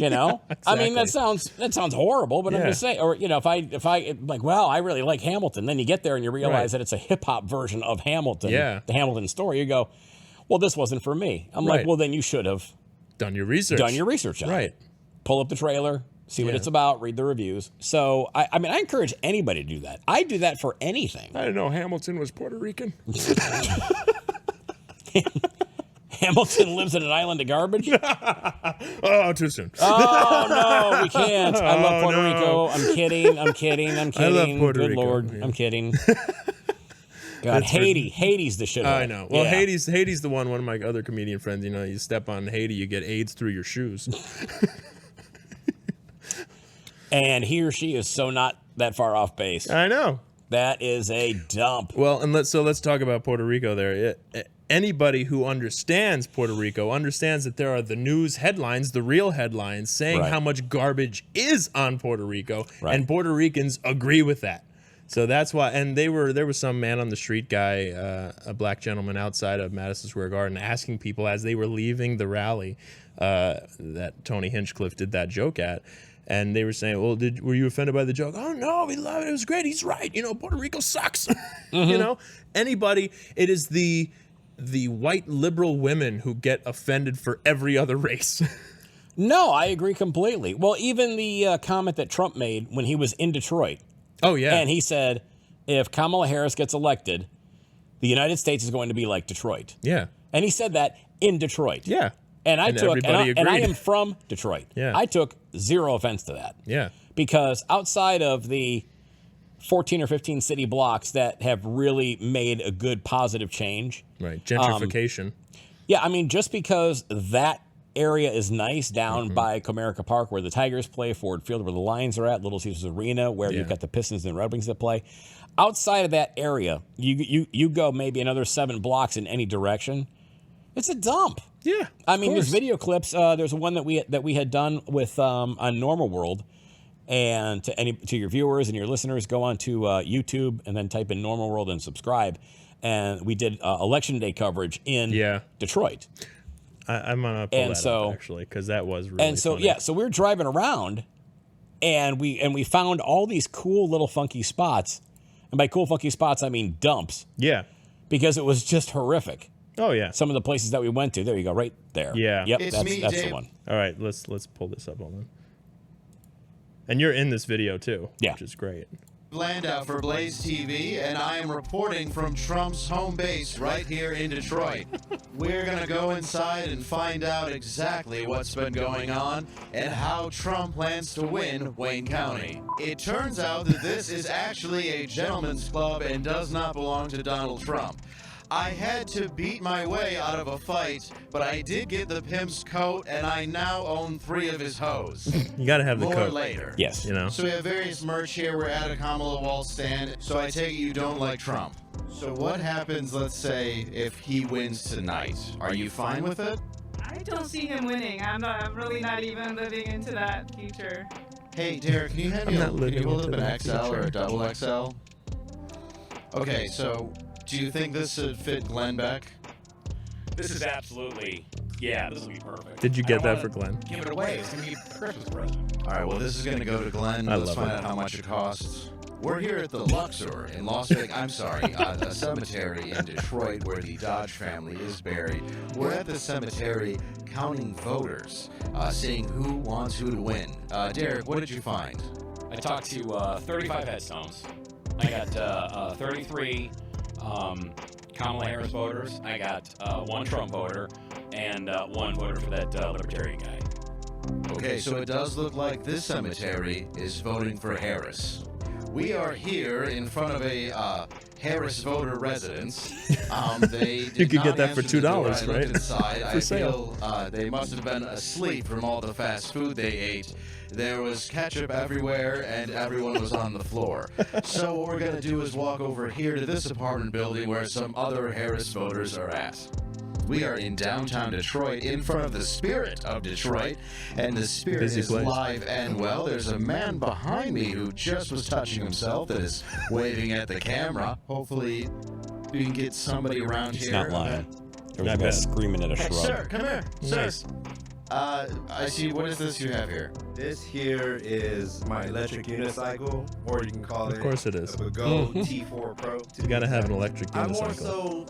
[SPEAKER 4] I mean, that sounds horrible, but I'm
[SPEAKER 3] Yeah.
[SPEAKER 4] just saying. Or if I like, well, I really like Hamilton. Then you get there and you realize
[SPEAKER 3] Right.
[SPEAKER 4] that it's a hip hop version of Hamilton.
[SPEAKER 3] Yeah.
[SPEAKER 4] The Hamilton story. You go, well, this wasn't for me. I'm like,
[SPEAKER 3] Right.
[SPEAKER 4] well, then you should have
[SPEAKER 3] Done your research.
[SPEAKER 4] done your research on it.
[SPEAKER 3] Right.
[SPEAKER 4] Pull up the trailer, see what
[SPEAKER 3] Yeah.
[SPEAKER 4] it's about, read the reviews. So I encourage anybody to do that. I do that for anything.
[SPEAKER 3] I didn't know Hamilton was Puerto Rican.
[SPEAKER 4] Hamilton lives in an island of garbage.
[SPEAKER 3] Oh, too soon.
[SPEAKER 4] Oh no, we can't. I love Puerto
[SPEAKER 3] no.
[SPEAKER 4] Rico. I'm kidding.
[SPEAKER 3] I love Puerto
[SPEAKER 4] Good
[SPEAKER 3] Rico,
[SPEAKER 4] Lord,
[SPEAKER 3] yeah.
[SPEAKER 4] I'm kidding. God, Haiti's the shit.
[SPEAKER 3] I know. Well,
[SPEAKER 4] Yeah.
[SPEAKER 3] Haiti's the one of my other comedian friends, you step on Haiti, you get AIDS through your shoes.
[SPEAKER 4] And he or she is so not that far off base.
[SPEAKER 3] I know.
[SPEAKER 4] That is a dump.
[SPEAKER 3] Well, and let's talk about Puerto Rico there. Anybody who understands Puerto Rico understands that there are the news headlines, the real headlines, saying
[SPEAKER 4] Right.
[SPEAKER 3] how much garbage is on Puerto Rico,
[SPEAKER 4] Right.
[SPEAKER 3] and Puerto Ricans agree with that. So that's why, and there was some man on the street guy, a black gentleman outside of Madison Square Garden, asking people as they were leaving the rally that Tony Hinchcliffe did that joke at. And they were saying, well, were you offended by the joke? Oh, no, we love it. It was great. He's right. Puerto Rico sucks. Anybody, it is the white liberal women who get offended for every other race.
[SPEAKER 4] No, I agree completely. Well, even the comment that Trump made when he was in Detroit.
[SPEAKER 3] Oh, yeah.
[SPEAKER 4] And he said, if Kamala Harris gets elected, the United States is going to be like Detroit.
[SPEAKER 3] Yeah.
[SPEAKER 4] And he said that in Detroit.
[SPEAKER 3] Yeah.
[SPEAKER 4] And I
[SPEAKER 3] everybody
[SPEAKER 4] and I
[SPEAKER 3] agreed.
[SPEAKER 4] am from Detroit.
[SPEAKER 3] Yeah.
[SPEAKER 4] I took zero offense to that.
[SPEAKER 3] Yeah.
[SPEAKER 4] Because outside of the 14 or 15 city blocks that have really made a good positive change.
[SPEAKER 3] Right. Gentrification.
[SPEAKER 4] Yeah, I mean, just because that area is nice down by Comerica Park where the Tigers play, Ford Field where the Lions are at, Little Caesars Arena where you've got the Pistons and Red Wings that play. Outside of that area, you go maybe another 7 blocks in any direction. It's a dump.
[SPEAKER 3] Yeah.
[SPEAKER 4] I mean, there's video clips. There's one that we had done with on Normal World, and to your viewers and your listeners, go on to YouTube and then type in Normal World and subscribe. And we did election day coverage in Detroit.
[SPEAKER 3] I'm gonna pull that up actually because that was really.
[SPEAKER 4] And so
[SPEAKER 3] funny.
[SPEAKER 4] so we were driving around, and we found all these cool little funky spots, and by cool funky spots I mean dumps.
[SPEAKER 3] Yeah.
[SPEAKER 4] Because it was just horrific.
[SPEAKER 3] Oh yeah.
[SPEAKER 4] Some of the places that we went to. There you go, right there.
[SPEAKER 3] Yeah.
[SPEAKER 4] Yep.
[SPEAKER 1] It's
[SPEAKER 4] that's
[SPEAKER 1] me,
[SPEAKER 4] the
[SPEAKER 1] Dave.
[SPEAKER 4] one.
[SPEAKER 3] All right. Let's pull this up. Hold on. And you're in this video too.
[SPEAKER 4] Yeah.
[SPEAKER 3] Which is great.
[SPEAKER 1] Landau for Blaze TV, and I am reporting from Trump's home base right here in Detroit. We're going to go inside and find out exactly what's been going on and how Trump plans to win Wayne County. It turns out that this is actually a gentleman's club and does not belong to Donald Trump. I had to beat my way out of a fight, but I did get the pimp's coat, and I now own 3 of his hoes.
[SPEAKER 3] You gotta have the
[SPEAKER 1] More
[SPEAKER 3] coat.
[SPEAKER 1] later.
[SPEAKER 4] Yes.
[SPEAKER 1] So we have various merch here. We're at a Kamala Wall stand. So I take it you don't like Trump. So what happens, let's say, if he wins tonight? Are you fine with it?
[SPEAKER 5] I don't see him winning. I'm really not even living into that future.
[SPEAKER 1] Hey, Derek, can you hand me
[SPEAKER 3] I'm
[SPEAKER 1] a,
[SPEAKER 3] not
[SPEAKER 1] can
[SPEAKER 3] living
[SPEAKER 1] you hold up
[SPEAKER 3] into
[SPEAKER 1] an
[SPEAKER 3] that
[SPEAKER 1] XL or a
[SPEAKER 3] future.
[SPEAKER 1] double XL? Okay, so do you think this would fit Glenn Beck?
[SPEAKER 6] This is absolutely, this will be perfect.
[SPEAKER 3] Did you
[SPEAKER 6] I
[SPEAKER 3] get
[SPEAKER 6] don't
[SPEAKER 3] that
[SPEAKER 6] wanna
[SPEAKER 3] for Glenn?
[SPEAKER 6] Give it away. It's going to be a Christmas present.
[SPEAKER 1] All right, well, this is going to go to Glenn.
[SPEAKER 3] I
[SPEAKER 1] Let's
[SPEAKER 3] love
[SPEAKER 1] find
[SPEAKER 3] it.
[SPEAKER 1] out how much it costs. We're here at the Luxor in Las Vegas. I'm sorry, a cemetery in Detroit where the Dodge family is buried. We're at the cemetery counting voters, seeing who wants who to win. Derek, what did you find?
[SPEAKER 6] I talked to 35 headstones. I got 33 Kamala Harris voters. I got 1 Trump voter and 1 voter for that Libertarian guy.
[SPEAKER 1] Okay, so it does look like this cemetery is voting for Harris. We are here in front of a Harris voter residence. They did
[SPEAKER 3] You could
[SPEAKER 1] not
[SPEAKER 3] get that for
[SPEAKER 1] answer the door.
[SPEAKER 3] $2,
[SPEAKER 1] I looked
[SPEAKER 3] right?
[SPEAKER 1] Inside.
[SPEAKER 3] For
[SPEAKER 1] I
[SPEAKER 3] sale.
[SPEAKER 1] feel they must have been asleep from all the fast food they ate. There was ketchup everywhere, and everyone was on the floor. So what we're going to do is walk over here to this apartment building where some other Harris voters are at. We are in downtown Detroit, in front of the Spirit of Detroit, and the Spirit
[SPEAKER 3] Busy
[SPEAKER 1] is
[SPEAKER 3] place.
[SPEAKER 1] live and well. There's a man behind me who just was touching himself that is waving at the camera. Hopefully, we can get somebody around
[SPEAKER 4] He's
[SPEAKER 1] here.
[SPEAKER 4] not lying. There was
[SPEAKER 3] I
[SPEAKER 4] a guy
[SPEAKER 3] bet.
[SPEAKER 4] screaming at a
[SPEAKER 1] Hey,
[SPEAKER 4] shrub.
[SPEAKER 1] sir, come here.
[SPEAKER 3] Nice.
[SPEAKER 1] Sir. I see. What is this you have here?
[SPEAKER 7] This here is my electric unicycle, or you can call it
[SPEAKER 3] Of course it is.
[SPEAKER 7] a Go T4 Pro.
[SPEAKER 3] You gotta have an electric
[SPEAKER 7] I'm
[SPEAKER 3] unicycle.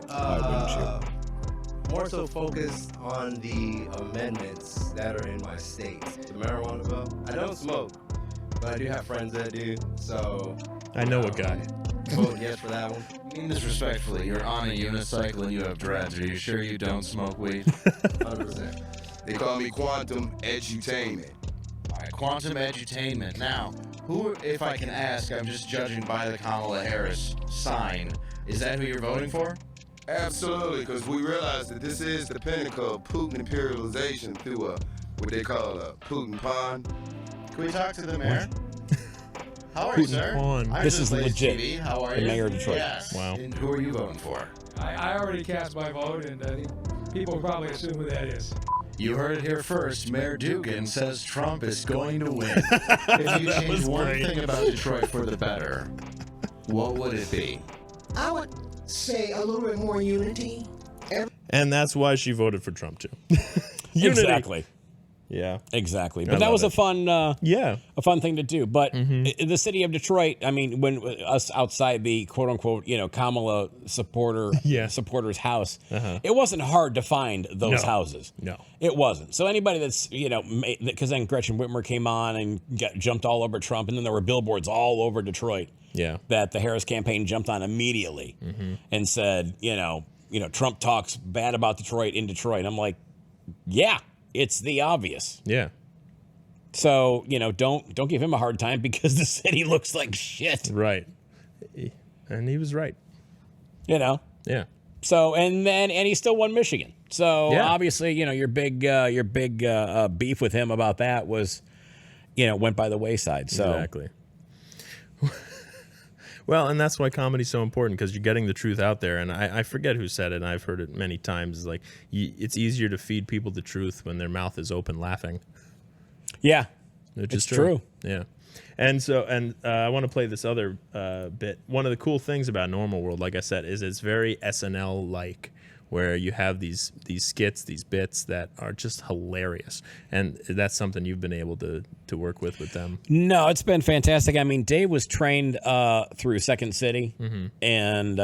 [SPEAKER 7] more so focused on the amendments that are in my state. The marijuana bill. I don't smoke, but I do have friends that do. So
[SPEAKER 3] I know a guy.
[SPEAKER 7] vote yes for that one.
[SPEAKER 1] I mean this respectfully. You're on a unicycle and you have dreads. Are you sure you don't smoke weed?
[SPEAKER 7] 100%.
[SPEAKER 8] They call me Quantum Edutainment.
[SPEAKER 1] All right, Quantum Edutainment. Now, who, if I can ask, I'm just judging by the Kamala Harris sign. Is that who you're voting for?
[SPEAKER 8] Absolutely, because we realize that this is the pinnacle of Putin imperialization through what they call a Putin pond.
[SPEAKER 1] Can we talk to the mayor? How are you,
[SPEAKER 3] Hootin'
[SPEAKER 1] sir?
[SPEAKER 3] Pawn.
[SPEAKER 1] I'm
[SPEAKER 4] This
[SPEAKER 1] just
[SPEAKER 4] is
[SPEAKER 1] Blaze
[SPEAKER 4] legit.
[SPEAKER 1] TV. How are
[SPEAKER 4] The
[SPEAKER 1] you?
[SPEAKER 4] mayor of Detroit.
[SPEAKER 1] Yes.
[SPEAKER 3] Wow.
[SPEAKER 1] And who are you voting for?
[SPEAKER 9] I already cast my vote, and I think people probably assume who that is.
[SPEAKER 1] You heard it here first. Mayor Dugan says Trump is going to win. If you change one thing about Detroit for the better, what would it be?
[SPEAKER 10] I would say a little bit more unity.
[SPEAKER 3] And that's why she voted for Trump too. Unity.
[SPEAKER 4] Exactly.
[SPEAKER 3] Yeah.
[SPEAKER 4] Exactly.
[SPEAKER 3] I
[SPEAKER 4] But that
[SPEAKER 3] love
[SPEAKER 4] was
[SPEAKER 3] it.
[SPEAKER 4] a fun
[SPEAKER 3] Yeah.
[SPEAKER 4] a fun thing to do. But the city of Detroit, I mean, when us outside the quote unquote, Kamala supporter's house, it wasn't hard to find those houses.
[SPEAKER 3] No.
[SPEAKER 4] It wasn't. So anybody that's, because then Gretchen Whitmer came on and jumped all over Trump, and then there were billboards all over Detroit.
[SPEAKER 3] Yeah.
[SPEAKER 4] That the Harris campaign jumped on immediately and said, Trump talks bad about Detroit in Detroit. I'm like, yeah. It's the obvious.
[SPEAKER 3] Yeah.
[SPEAKER 4] So, don't give him a hard time because the city looks like shit.
[SPEAKER 3] Right. And he was right.
[SPEAKER 4] Yeah. So, and he still won Michigan. So, obviously, your big beef with him about that was, went by the wayside. So.
[SPEAKER 3] Exactly. Well, and that's why comedy's so important, because you're getting the truth out there. And I forget who said it, and I've heard it many times. Like, it's easier to feed people the truth when their mouth is open laughing.
[SPEAKER 4] Yeah,
[SPEAKER 3] It's true. Yeah. And so, I want to play this other bit. One of the cool things about Normal World, like I said, is it's very SNL-like, where you have these skits, these bits that are just hilarious. And that's something you've been able to work with them.
[SPEAKER 4] No, it's been fantastic. I mean, Dave was trained through Second City, and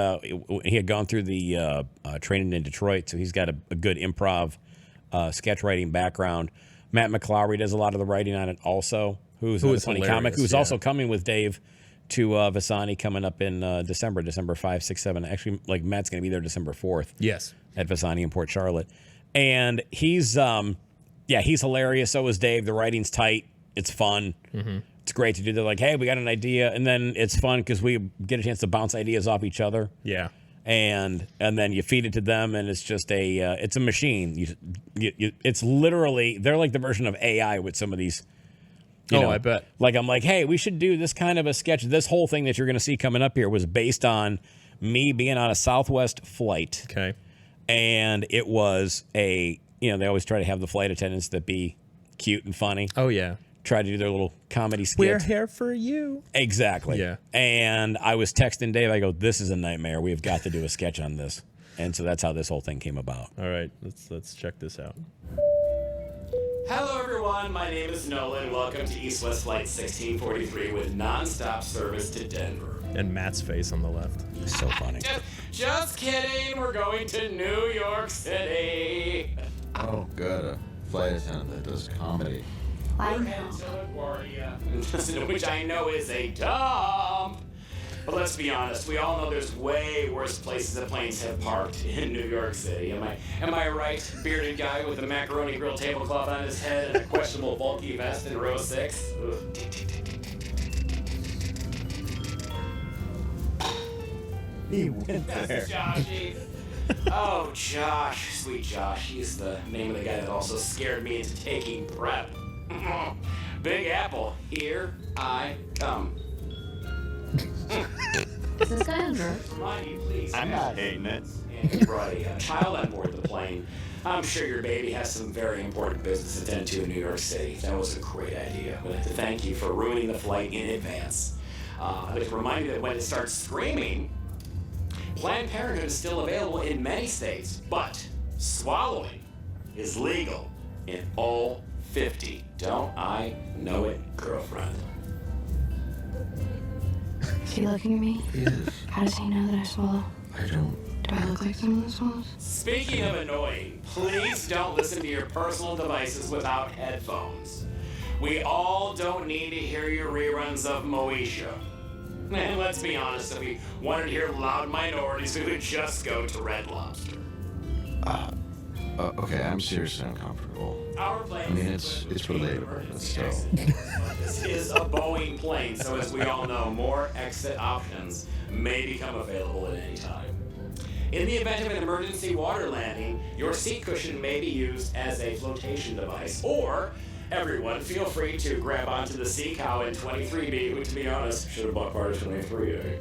[SPEAKER 4] he had gone through the training in Detroit, so he's got a good improv sketch writing background. Matt McClowry does a lot of the writing on it also, who's a funny comic, who's also coming with Dave to Visani coming up in December 5, 6, 7. Actually, Matt's going to be there December 4th.
[SPEAKER 3] Yes.
[SPEAKER 4] At Visani in Port Charlotte. And he's hilarious. So is Dave. The writing's tight. It's fun. It's great to do. They're like, hey, we got an idea. And then it's fun because we get a chance to bounce ideas off each other.
[SPEAKER 3] Yeah.
[SPEAKER 4] And then you feed it to them, and it's just it's a machine. It's literally, they're like the version of AI with some of these.
[SPEAKER 3] I bet.
[SPEAKER 4] I'm like, hey, we should do this kind of a sketch. This whole thing that you're going to see coming up here was based on me being on a Southwest flight.
[SPEAKER 3] Okay.
[SPEAKER 4] And it was they always try to have the flight attendants that be cute and funny.
[SPEAKER 3] Oh, yeah.
[SPEAKER 4] Try to do their little comedy skit.
[SPEAKER 3] We're here for you.
[SPEAKER 4] Exactly.
[SPEAKER 3] Yeah.
[SPEAKER 4] And I was texting Dave. I go, this is a nightmare. We've got to do a sketch on this. And so that's how this whole thing came about.
[SPEAKER 3] All right. Let's check this out.
[SPEAKER 6] Hello, everyone. My name is Nolan. Welcome to East West Flight 1643 with nonstop service to Denver.
[SPEAKER 3] And Matt's face on the left.
[SPEAKER 4] It's so funny.
[SPEAKER 6] Just kidding. We're going to New York City.
[SPEAKER 11] Oh, good. A flight attendant that does comedy.
[SPEAKER 6] We're headed to LaGuardia, which I know is a dump. But let's be honest, we all know there's way worse places that planes have parked in New York City. Am I right? Bearded guy with a macaroni grill tablecloth on his head and a questionable bulky vest in row 6.
[SPEAKER 3] He went there.
[SPEAKER 6] That's Joshy. Oh, Josh, sweet Josh. He's the name of the guy that also scared me into taking prep. Big Apple, here I come.
[SPEAKER 12] Is this guy a jerk?
[SPEAKER 6] Mind you, please.
[SPEAKER 11] I'm not hating it.
[SPEAKER 6] And you brought a child on board the plane. I'm sure your baby has some very important business to attend to in New York City. That was a great idea. I'd like to thank you for ruining the flight in advance. I'd like to remind you that when it starts screaming, Planned Parenthood is still available in many states, but swallowing is legal in all 50. Don't I know it, girlfriend?
[SPEAKER 12] Is he looking at me?
[SPEAKER 11] He is.
[SPEAKER 12] How does he know that I swallow?
[SPEAKER 11] I don't.
[SPEAKER 12] Do I look like some of the swallows?
[SPEAKER 6] Speaking of annoying, please don't listen to your personal devices without headphones. We all don't need to hear your reruns of Moesha. And let's be honest, if we wanted to hear loud minorities, we would just go to Red Lobster.
[SPEAKER 11] Okay, I'm seriously uncomfortable.
[SPEAKER 6] Our plane
[SPEAKER 11] I mean, it's relatable, but still.
[SPEAKER 6] This is a Boeing plane, so as we all know, more exit options may become available at any time. In the event of an emergency water landing, your seat cushion may be used as a flotation device, or Everyone, feel free to grab onto the sea cow in 23B, who, to be honest, should have bought part of 23A.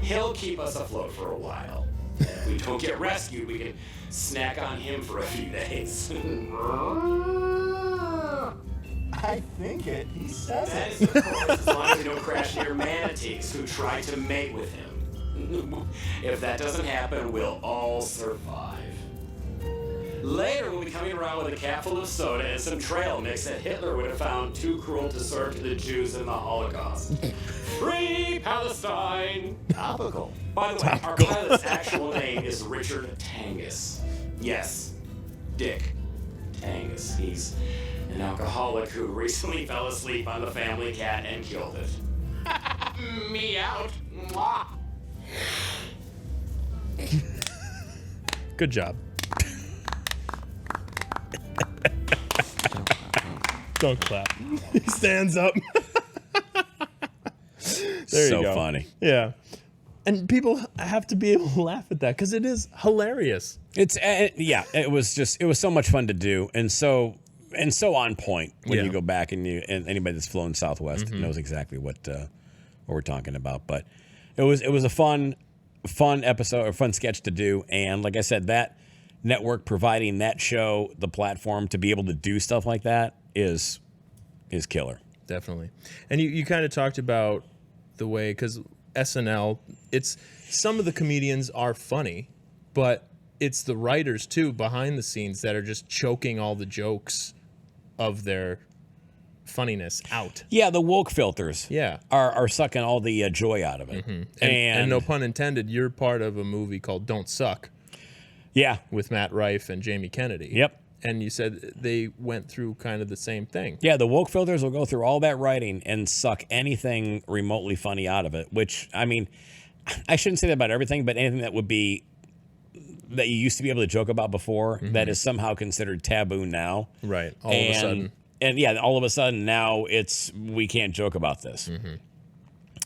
[SPEAKER 6] He'll keep us afloat for a while. And if we don't get rescued, we can snack on him for a few days.
[SPEAKER 1] I think it. He says
[SPEAKER 6] That
[SPEAKER 1] it.
[SPEAKER 6] is, of course, as long as we don't crash near manatees who try to mate with him. If that doesn't happen, we'll all survive. Later, we'll be coming around with a cat full of soda and some trail mix that Hitler would have found too cruel to serve to the Jews in the Holocaust. Free Palestine!
[SPEAKER 1] Topical.
[SPEAKER 6] By the way, our pilot's actual name is Richard Tangus. Yes, Dick Tangus. He's an alcoholic who recently fell asleep on the family cat and killed it. Me out. Mwah.
[SPEAKER 3] Good job. Don't clap. He stands up. There
[SPEAKER 4] So
[SPEAKER 3] you go.
[SPEAKER 4] funny.
[SPEAKER 3] Yeah. And people have to be able to laugh at that because it is hilarious.
[SPEAKER 4] It's it was so much fun to do, and so on point when you go back and anybody that's flown Southwest knows exactly what we're talking about. But it was a fun episode or fun sketch to do, and like I said, that network providing that show the platform to be able to do stuff like that is killer.
[SPEAKER 3] Definitely. And you kind of talked about the way, because SNL, it's some of the comedians are funny, but it's the writers too behind the scenes that are just choking all the jokes of their funniness out.
[SPEAKER 4] Yeah, the woke filters.
[SPEAKER 3] Yeah,
[SPEAKER 4] are sucking all the joy out of it.
[SPEAKER 3] And no pun intended, you're part of a movie called Don't Suck.
[SPEAKER 4] Yeah,
[SPEAKER 3] with Matt Rife and Jamie Kennedy.
[SPEAKER 4] Yep.
[SPEAKER 3] And you said they went through kind of the same thing.
[SPEAKER 4] Yeah, the woke filters will go through all that writing and suck anything remotely funny out of it, which, I mean, I shouldn't say that about everything, but anything that you used to be able to joke about before that is somehow considered taboo now.
[SPEAKER 3] Right. All of a sudden.
[SPEAKER 4] And yeah, all of a sudden now we can't joke about this.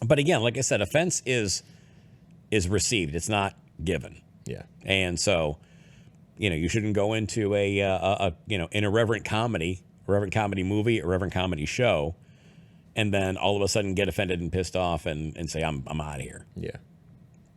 [SPEAKER 4] But again, like I said, offense is received. It's not given.
[SPEAKER 3] Yeah.
[SPEAKER 4] And so, you shouldn't go into an irreverent comedy movie, irreverent comedy show, and then all of a sudden get offended and pissed off and say, I'm out of here.
[SPEAKER 3] Yeah.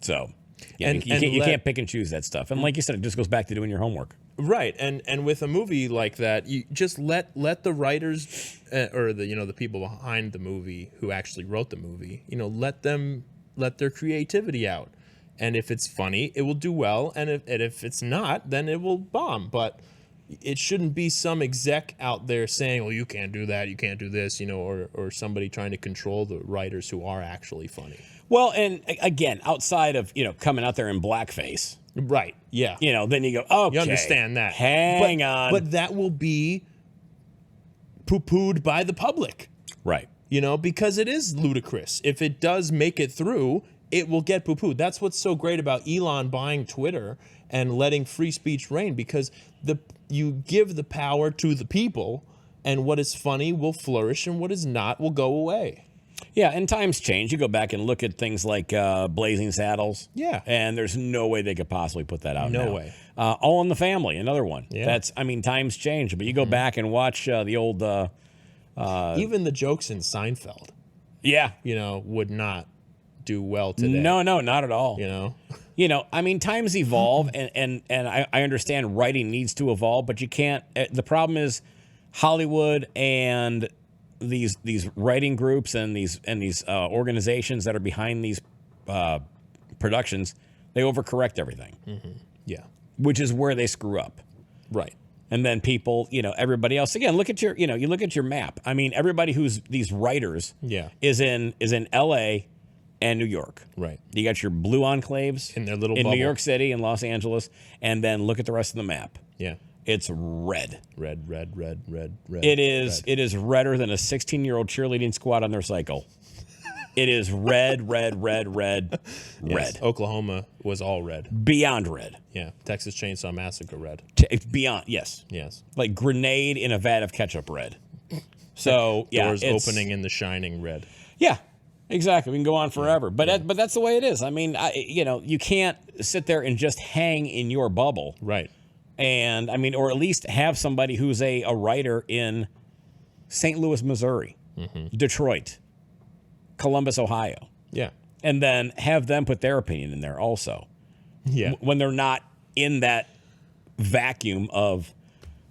[SPEAKER 4] So, you can't pick and choose that stuff. And like you said, it just goes back to doing your homework.
[SPEAKER 3] Right. And with a movie like that, you just let the writers or the people behind the movie who actually wrote the movie, let their creativity out. And if it's funny, it will do well. And if it's not, then it will bomb. But it shouldn't be some exec out there saying, well, you can't do that, you can't do this, or somebody trying to control the writers who are actually funny.
[SPEAKER 4] Well, and again, outside of, coming out there in blackface.
[SPEAKER 3] Right, yeah.
[SPEAKER 4] Then you go, okay.
[SPEAKER 3] You understand that.
[SPEAKER 4] Hang on.
[SPEAKER 3] But that will be poo-pooed by the public.
[SPEAKER 4] Right.
[SPEAKER 3] Because it is ludicrous. If it does make it through, it will get poo-pooed. That's what's so great about Elon buying Twitter and letting free speech reign, because you give the power to the people, and what is funny will flourish, and what is not will go away.
[SPEAKER 4] Yeah, and times change. You go back and look at things like Blazing Saddles.
[SPEAKER 3] Yeah.
[SPEAKER 4] And there's no way they could possibly put that out now.
[SPEAKER 3] No way.
[SPEAKER 4] All in the Family, another one.
[SPEAKER 3] Yeah.
[SPEAKER 4] Times change. But you go back and watch the old...
[SPEAKER 3] even the jokes in Seinfeld.
[SPEAKER 4] Yeah.
[SPEAKER 3] Would not do well today.
[SPEAKER 4] No, not at all. Times evolve, and I understand writing needs to evolve, but you can't. The problem is Hollywood and these writing groups and these organizations that are behind these productions, they overcorrect everything.
[SPEAKER 3] Yeah,
[SPEAKER 4] which is where they screw up.
[SPEAKER 3] Right.
[SPEAKER 4] And then people, everybody else. Again, look at your, you look at your map. I mean, everybody who's these writers, is in L.A. and New York.
[SPEAKER 3] Right.
[SPEAKER 4] You got your blue enclaves
[SPEAKER 3] in their little
[SPEAKER 4] in
[SPEAKER 3] bubble.
[SPEAKER 4] New York City and Los Angeles, and then look at the rest of the map.
[SPEAKER 3] Yeah.
[SPEAKER 4] It's red.
[SPEAKER 3] Red.
[SPEAKER 4] It is redder than a 16-year-old cheerleading squad on their cycle. It is red.
[SPEAKER 3] Yes, Oklahoma was all red.
[SPEAKER 4] Beyond red.
[SPEAKER 3] Yeah. Texas Chainsaw Massacre red.
[SPEAKER 4] Beyond, yes.
[SPEAKER 3] Yes.
[SPEAKER 4] Like grenade in a vat of ketchup red. So, yeah.
[SPEAKER 3] Doors opening in The Shining red.
[SPEAKER 4] Yeah. Exactly. We can go on forever. But that's the way it is. I mean, you can't sit there and just hang in your bubble.
[SPEAKER 3] Right.
[SPEAKER 4] And, or at least have somebody who's a writer in St. Louis, Missouri, Detroit, Columbus, Ohio.
[SPEAKER 3] Yeah.
[SPEAKER 4] And then have them put their opinion in there also.
[SPEAKER 3] Yeah.
[SPEAKER 4] When they're not in that vacuum of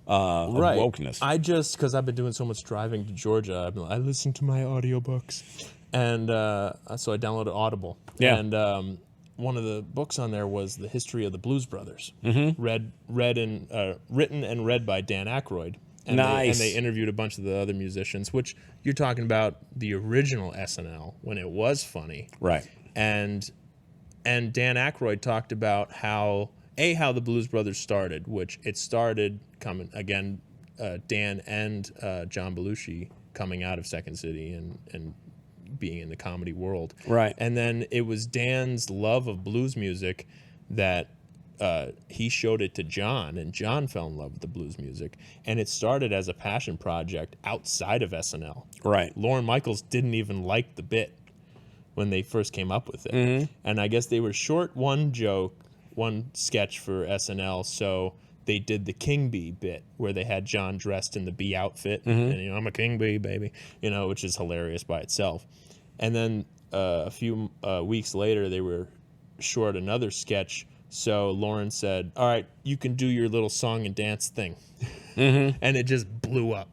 [SPEAKER 4] wokeness.
[SPEAKER 3] I just, because I've been doing so much driving to Georgia, I listen to my audiobooks. And so I downloaded Audible.
[SPEAKER 4] Yeah.
[SPEAKER 3] And one of the books on there was the history of the Blues Brothers, written and read by Dan Aykroyd. And
[SPEAKER 4] Nice.
[SPEAKER 3] They interviewed a bunch of the other musicians, which you're talking about the original SNL when it was funny.
[SPEAKER 4] Right.
[SPEAKER 3] And Dan Aykroyd talked about how the Blues Brothers started, which it started coming, again, Dan and John Belushi coming out of Second City and being in the comedy world.
[SPEAKER 4] Right.
[SPEAKER 3] And then it was Dan's love of blues music that he showed it to John, and John fell in love with the blues music. And it started as a passion project outside of SNL.
[SPEAKER 4] Right.
[SPEAKER 3] Lorne Michaels didn't even like the bit when they first came up with it. And I guess they were short one sketch for SNL, so they did the King Bee bit where they had John dressed in the bee outfit, and I'm a King Bee, baby, which is hilarious by itself. And then a few weeks later, they were short another sketch, so Lauren said, all right, you can do your little song and dance thing. And it just blew up.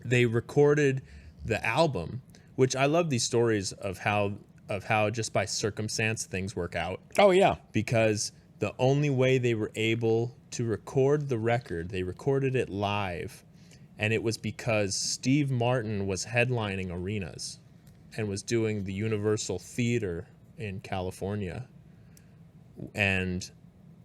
[SPEAKER 3] They recorded the album, which I love these stories of how just by circumstance things work out.
[SPEAKER 4] Oh, yeah.
[SPEAKER 3] Because the only way they were able to record the record, they recorded it live, and it was because Steve Martin was headlining arenas and was doing the Universal Theater in California. And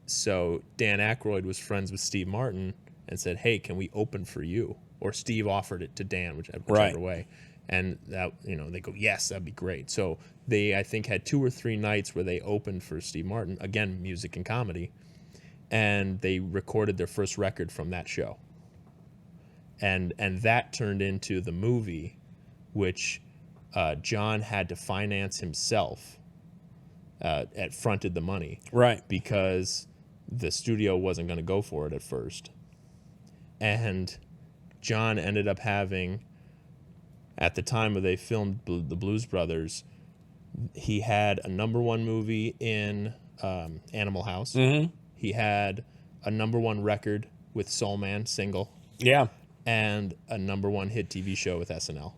[SPEAKER 3] so Dan Aykroyd was friends with Steve Martin and said, hey, can we open for you? Or Steve offered it to Dan, whichever way. And that, they go, yes, that'd be great. So they, I think, had 2 or 3 nights where they opened for Steve Martin, again, music and comedy, and they recorded their first record from that show. And that turned into the movie, which John had to finance himself, fronted the money.
[SPEAKER 4] Right.
[SPEAKER 3] Because the studio wasn't going to go for it at first. And John ended up having, at the time where they filmed the Blues Brothers, he had a #1 movie in Animal House. He had a #1 record with Soul Man, single.
[SPEAKER 4] Yeah.
[SPEAKER 3] And a #1 hit TV show with SNL.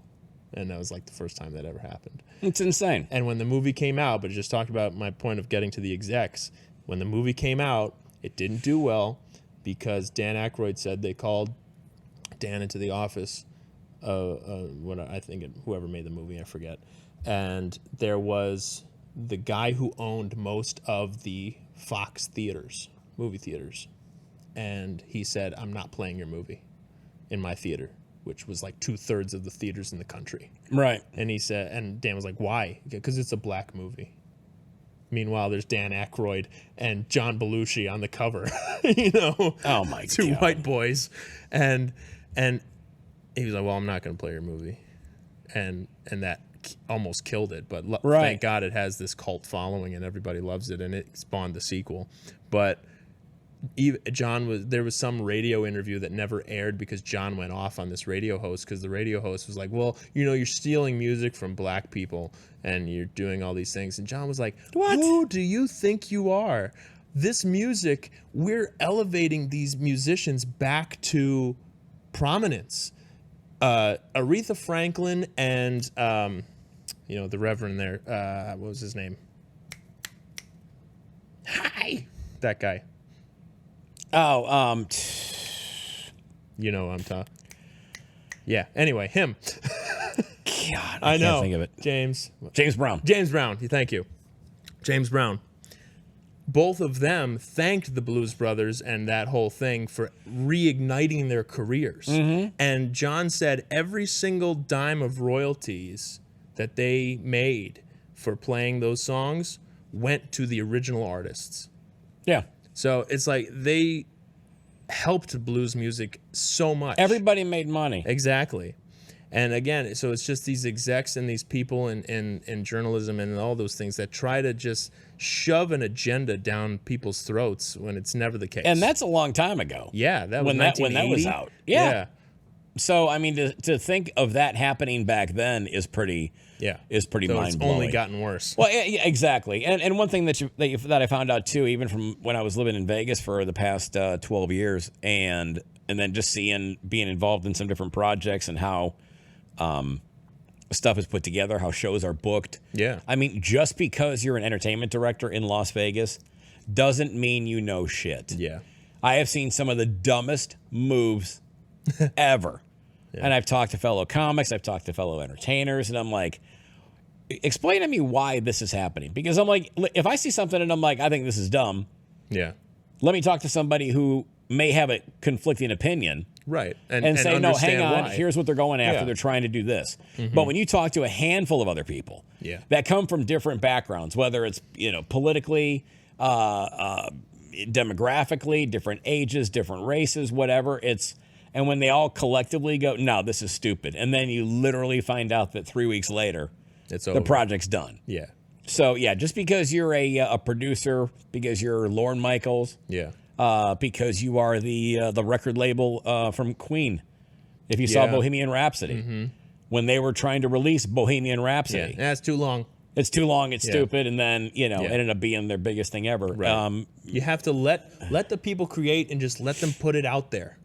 [SPEAKER 3] And that was like the first time that ever happened.
[SPEAKER 4] It's insane.
[SPEAKER 3] And when the movie came out, but it just talked about my point of getting to the execs, when the movie came out, it didn't do well because Dan Aykroyd said they called Dan into the office, whoever made the movie, I forget. And there was the guy who owned most of the Fox theaters, movie theaters. And he said, I'm not playing your movie in my theater, which was like 2/3 of the theaters in the country.
[SPEAKER 4] Right.
[SPEAKER 3] And he said, and Dan was like, why? Because it's a black movie. Meanwhile, there's Dan Aykroyd and John Belushi on the cover,
[SPEAKER 4] Oh my
[SPEAKER 3] 2
[SPEAKER 4] God.
[SPEAKER 3] white boys. And he was like, well, I'm not going to play your movie. And that almost killed it. But thank God it has this cult following and everybody loves it. And it spawned the sequel. But there was some radio interview that never aired because John went off on this radio host because the radio host was like, well, you're stealing music from black people and you're doing all these things. And John was like, what? Who do you think you are? This music, we're elevating these musicians back to prominence. Aretha Franklin and, the Reverend there, what was his name? Hi! That guy.
[SPEAKER 4] Oh,
[SPEAKER 3] you know what I'm talking. Yeah. Anyway, him.
[SPEAKER 4] God,
[SPEAKER 3] I know.
[SPEAKER 4] Can't think of it.
[SPEAKER 3] James
[SPEAKER 4] Brown.
[SPEAKER 3] James Brown. Thank you. James Brown. Both of them thanked the Blues Brothers and that whole thing for reigniting their careers. And John said every single dime of royalties that they made for playing those songs went to the original artists.
[SPEAKER 4] Yeah.
[SPEAKER 3] So it's like they helped blues music so much.
[SPEAKER 4] Everybody made money.
[SPEAKER 3] Exactly. And again, so it's just these execs and these people in journalism and all those things that try to just shove an agenda down people's throats when it's never the case.
[SPEAKER 4] And that's a long time ago.
[SPEAKER 3] Yeah, that was
[SPEAKER 4] when that was out. Yeah. So I mean, to think of that happening back then is pretty
[SPEAKER 3] so
[SPEAKER 4] mind-blowing.
[SPEAKER 3] It's only gotten worse.
[SPEAKER 4] Well, yeah, exactly. And one thing that I found out too, even from when I was living in Vegas for the past 12 years, and then just being involved in some different projects and how stuff is put together, how shows are booked.
[SPEAKER 3] Yeah.
[SPEAKER 4] I mean, just because you're an entertainment director in Las Vegas doesn't mean you know shit.
[SPEAKER 3] Yeah.
[SPEAKER 4] I have seen some of the dumbest moves ever. Yeah. And I've talked to fellow comics, I've talked to fellow entertainers, and I'm like, explain to me why this is happening. Because I'm like, if I see something and I'm like, I think this is dumb.
[SPEAKER 3] Yeah.
[SPEAKER 4] Let me talk to somebody who may have a conflicting opinion.
[SPEAKER 3] Right.
[SPEAKER 4] And say, no, hang on,
[SPEAKER 3] why.
[SPEAKER 4] here's what they're going after.
[SPEAKER 3] Yeah.
[SPEAKER 4] They're trying to do this. But when you talk to a handful of other people that come from different backgrounds, whether it's, politically, demographically, different ages, different races, whatever, and when they all collectively go, no, this is stupid. And then you literally find out that 3 weeks later, the project's done.
[SPEAKER 3] Yeah.
[SPEAKER 4] So, yeah, just because you're a producer, because you're Lorne Michaels, because you are the record label from Queen. If you saw Bohemian Rhapsody, when they were trying to release Bohemian Rhapsody.
[SPEAKER 3] Yeah, it's too long.
[SPEAKER 4] It's too long, it's stupid, and then, it ended up being their biggest thing ever.
[SPEAKER 3] Right. You have to let the people create and just let them put it out there.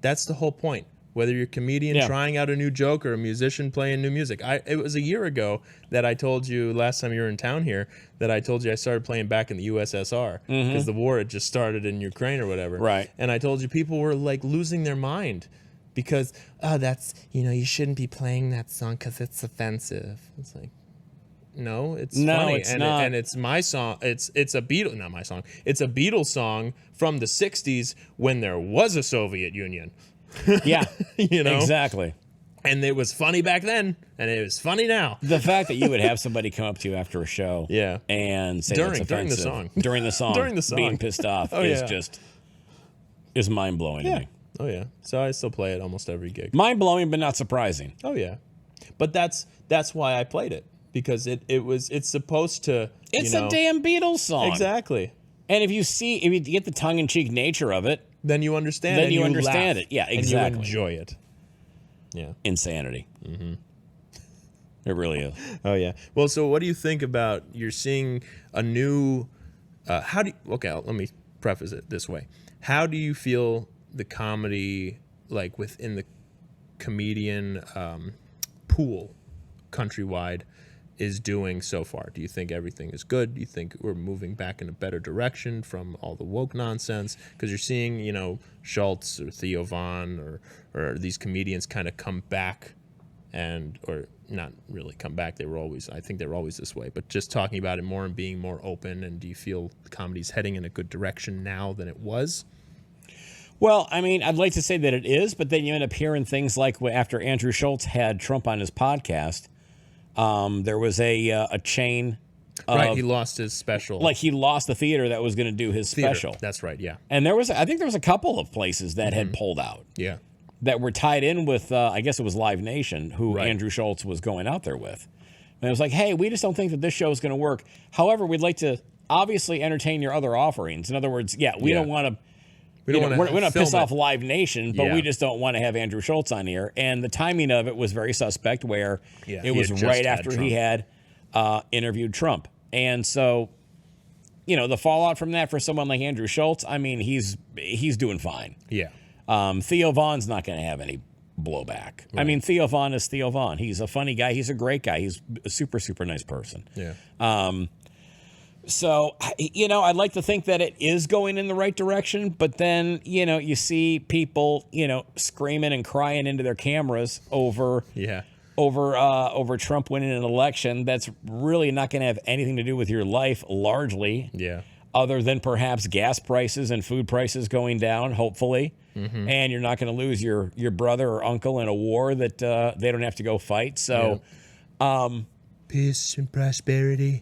[SPEAKER 3] That's the whole point. Whether you're a comedian trying out a new joke or a musician playing new music. It was a year ago that I told you, last time you were in town here, that I told you I started playing back in the USSR because the war had just started in Ukraine or whatever.
[SPEAKER 4] Right.
[SPEAKER 3] And I told you people were like losing their mind because, that's, you shouldn't be playing that song because it's offensive. It's like, no, it's funny.
[SPEAKER 4] It's not.
[SPEAKER 3] And it's my song. It's a Beatles, not my song. It's a Beatles song from the 60s when there was a Soviet Union.
[SPEAKER 4] Yeah,
[SPEAKER 3] exactly. And it was funny back then, and it was funny now.
[SPEAKER 4] The fact that you would have somebody come up to you after a show, and say it's offensive during the song, being pissed off is mind blowing to me.
[SPEAKER 3] Oh yeah. So I still play it almost every gig.
[SPEAKER 4] Mind blowing, but not surprising.
[SPEAKER 3] Oh yeah, but that's why I played it, because it's supposed to.
[SPEAKER 4] It's a damn Beatles song.
[SPEAKER 3] Exactly.
[SPEAKER 4] And if you get the tongue in cheek nature of it,
[SPEAKER 3] then you understand.
[SPEAKER 4] Then you understand it. Yeah, exactly.
[SPEAKER 3] And you enjoy it. Yeah.
[SPEAKER 4] Insanity. It really is.
[SPEAKER 3] Oh yeah. Well, so what do you think about you're seeing a new? Let me preface it this way. How do you feel the comedy, like within the comedian pool, countrywide, is doing so far? Do you think everything is good? Do you think we're moving back in a better direction from all the woke nonsense? Because you're seeing, Schultz or Theo Von or these comedians kind of come back or not really come back. I think they were always this way, but just talking about it more and being more open. And do you feel the comedy's heading in a good direction now than it was?
[SPEAKER 4] Well, I mean, I'd like to say that it is, but then you end up hearing things like after Andrew Schultz had Trump on his podcast, there was a chain.
[SPEAKER 3] Right, he lost his special.
[SPEAKER 4] Like he lost the theater that was going to do his special.
[SPEAKER 3] That's right, yeah.
[SPEAKER 4] And I think there was a couple of places that had pulled out.
[SPEAKER 3] Yeah.
[SPEAKER 4] That were tied in with, I guess it was Live Nation, who Andrew Schultz was going out there with. And it was like, hey, we just don't think that this show is going to work. However, we'd like to obviously entertain your other offerings. In other words, we don't want to. We're going to piss off Live Nation, but we just don't want to have Andrew Schultz on here. And the timing of it was very suspect, where it was right after he had interviewed Trump. And so, the fallout from that for someone like Andrew Schultz, I mean, he's doing fine.
[SPEAKER 3] Yeah.
[SPEAKER 4] Theo Von's not going to have any blowback. Right. I mean, Theo Von is Theo Von. He's a funny guy. He's a great guy. He's a super, super nice person.
[SPEAKER 3] Yeah.
[SPEAKER 4] So, I'd like to think that it is going in the right direction, but then, you see people, screaming and crying into their cameras over Trump winning an election that's really not going to have anything to do with your life, largely.
[SPEAKER 3] Yeah.
[SPEAKER 4] Other than perhaps gas prices and food prices going down, hopefully. Mm-hmm. And you're not going to lose your brother or uncle in a war that they don't have to go fight. So,
[SPEAKER 10] peace and prosperity.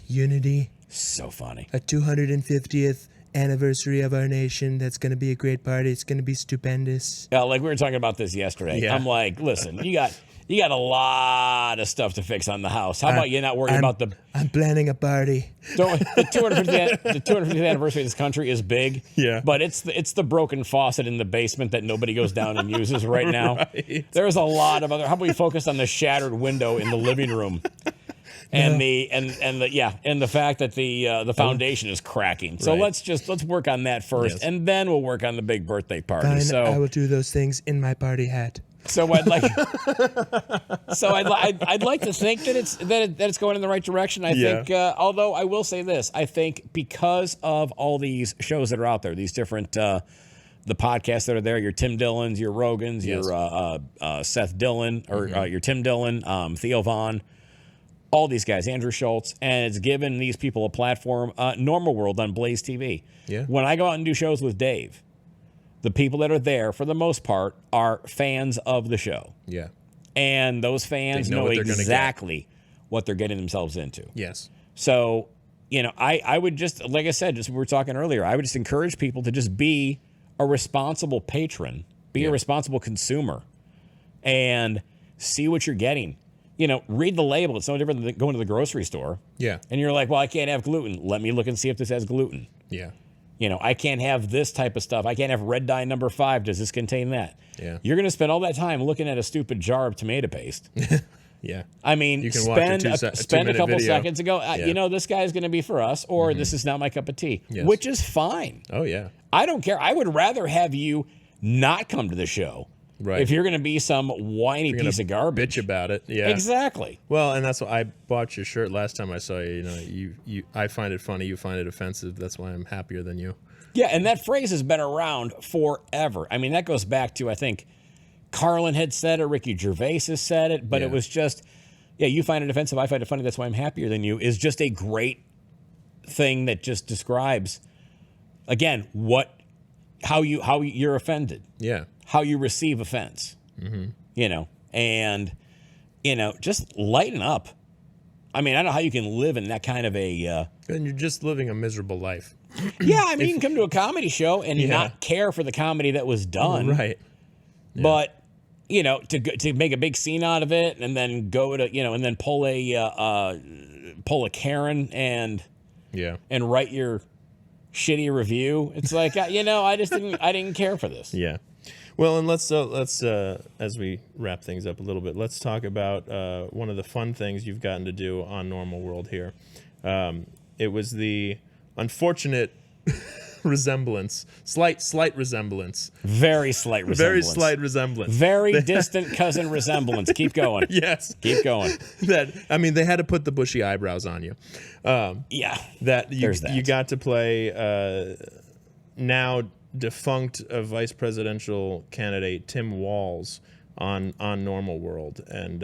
[SPEAKER 10] Unity.
[SPEAKER 4] So funny.
[SPEAKER 10] A 250th anniversary of our nation. That's going to be a great party. It's going to be stupendous.
[SPEAKER 4] Like we were talking about this yesterday.
[SPEAKER 3] Yeah.
[SPEAKER 4] I'm like, listen, you got You got a lot of stuff to fix on the house. How about you not worry about the...
[SPEAKER 3] I'm planning a party.
[SPEAKER 4] The 250th anniversary of this country is big.
[SPEAKER 3] Yeah.
[SPEAKER 4] But it's the broken faucet in the basement that nobody goes down and uses right now.
[SPEAKER 3] Right.
[SPEAKER 4] There's a lot of other... How about we focus on the shattered window in the living room? And the fact that the foundation is cracking. So
[SPEAKER 3] Right.
[SPEAKER 4] let's work on that first,
[SPEAKER 3] Yes.
[SPEAKER 4] and then we'll work on the big birthday party.
[SPEAKER 3] Fine,
[SPEAKER 4] So
[SPEAKER 3] I will do those things in my party hat.
[SPEAKER 4] So I'd like, I'd like to think that it's going in the right direction. I think, although I will say this, I think because of all these shows that are out there, these different the podcasts that are there, your Tim Dillons, your Rogans,
[SPEAKER 3] Yes.
[SPEAKER 4] your Seth Dillon, or your Tim Dillon, Theo Vaughn, all these guys, Andrew Schultz, and it's given these people a platform. Normal World on Blaze TV.
[SPEAKER 3] Yeah.
[SPEAKER 4] When I go out and do shows with Dave, the people that are there, for the most part, are fans of the show.
[SPEAKER 3] Yeah.
[SPEAKER 4] And those fans
[SPEAKER 3] They know
[SPEAKER 4] know
[SPEAKER 3] what they're gonna get.
[SPEAKER 4] exactly what they're getting themselves into.
[SPEAKER 3] Yes.
[SPEAKER 4] So, I would just, like I said, just we were talking earlier, I would just encourage people to just be a responsible patron, be a responsible consumer, and see what you're getting. Read the label. It's no different than going to the grocery store.
[SPEAKER 3] Yeah.
[SPEAKER 4] And you're like, well, I can't have gluten. Let me look and see if this has gluten.
[SPEAKER 3] Yeah.
[SPEAKER 4] I can't have this type of stuff. I can't have red dye number 5. Does this contain that?
[SPEAKER 3] Yeah.
[SPEAKER 4] You're going to spend all that time looking at a stupid jar of tomato paste.
[SPEAKER 3] Yeah.
[SPEAKER 4] I mean,
[SPEAKER 3] You can watch a
[SPEAKER 4] spend a couple
[SPEAKER 3] video.
[SPEAKER 4] seconds and go, this guy's going to be for us, or this is not my cup of tea,
[SPEAKER 3] Yes.
[SPEAKER 4] which is fine.
[SPEAKER 3] Oh, yeah.
[SPEAKER 4] I don't care. I would rather have you not come to the show
[SPEAKER 3] Right.
[SPEAKER 4] if you're going to be some whiny piece of garbage.
[SPEAKER 3] Bitch about it. Yeah.
[SPEAKER 4] Exactly.
[SPEAKER 3] Well, and that's why I bought your shirt last time I saw you. I find it funny. You find it offensive. That's why I'm happier than you.
[SPEAKER 4] Yeah, and that phrase has been around forever. I mean, that goes back to, I think, Carlin had said it, Ricky Gervais has said it, but it was just, you find it offensive, I find it funny, that's why I'm happier than you, is just a great thing that just describes, again, how you're offended.
[SPEAKER 3] Yeah.
[SPEAKER 4] How you receive offense. Mm-hmm. And just lighten up. I mean, I don't know how you can live in that kind of a...
[SPEAKER 3] And you're just living a miserable life.
[SPEAKER 4] Yeah, I mean, you can come to a comedy show and not care for the comedy that was done.
[SPEAKER 3] Right. Yeah.
[SPEAKER 4] But, to make a big scene out of it and then go to, and then pull a Karen and write your shitty review. It's like, I didn't care for this.
[SPEAKER 3] Yeah. Well, and let's as we wrap things up a little bit, let's talk about one of the fun things you've gotten to do on Normal World here. It was the unfortunate resemblance, slight resemblance.
[SPEAKER 4] Very slight resemblance.
[SPEAKER 3] Very slight resemblance.
[SPEAKER 4] Very distant cousin resemblance. Keep going.
[SPEAKER 3] Yes.
[SPEAKER 4] Keep going.
[SPEAKER 3] They had to put the bushy eyebrows on you.
[SPEAKER 4] There's that.
[SPEAKER 3] You got to play now defunct vice presidential candidate Tim Walz on Normal World, and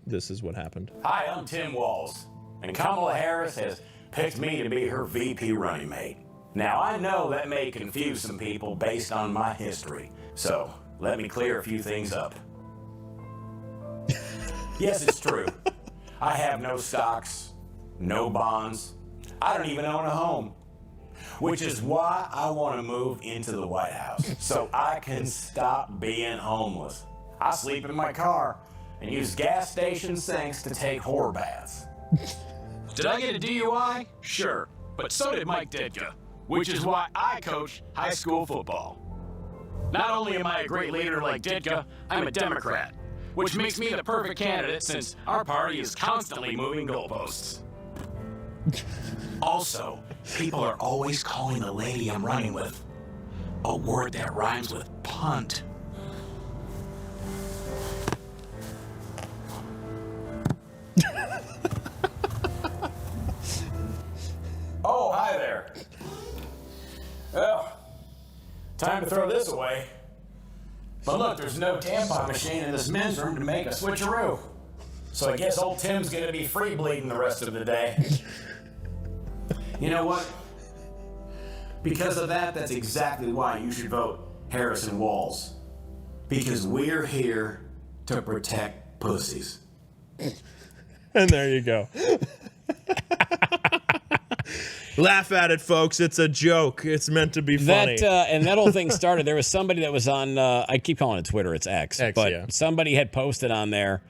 [SPEAKER 3] this is what happened.
[SPEAKER 6] Hi, I'm Tim Walz, and Kamala Harris has picked me to be her VP running mate. Now, I know that may confuse some people based on my history, so let me clear a few things up. Yes, it's true. I have no stocks, no bonds. I don't even own a home, which is why I want to move into the White House so I can stop being homeless. I sleep in my car and use gas station sinks to take whore baths. Did I get a DUI? Sure, but so did Mike Deja, which is why I coach high school football. Not only am I a great leader like Ditka, I'm a Democrat, which makes me the perfect candidate since our party is constantly moving goalposts. Also, people are always calling the lady I'm running with a word that rhymes with punt. Oh, hi there. Well, time to throw this away. But look, there's no tampon machine in this men's room to make a switcheroo. So I guess old Tim's gonna be free bleeding the rest of the day. You know what? Because of that, that's exactly why you should vote Harrison Walz. Because we're here to protect pussies.
[SPEAKER 3] And there you go. Laugh at it, folks. It's a joke. It's meant to be funny.
[SPEAKER 4] And that whole thing started. There was somebody that was on. I keep calling it Twitter. It's X. But
[SPEAKER 3] yeah.
[SPEAKER 4] somebody had posted on there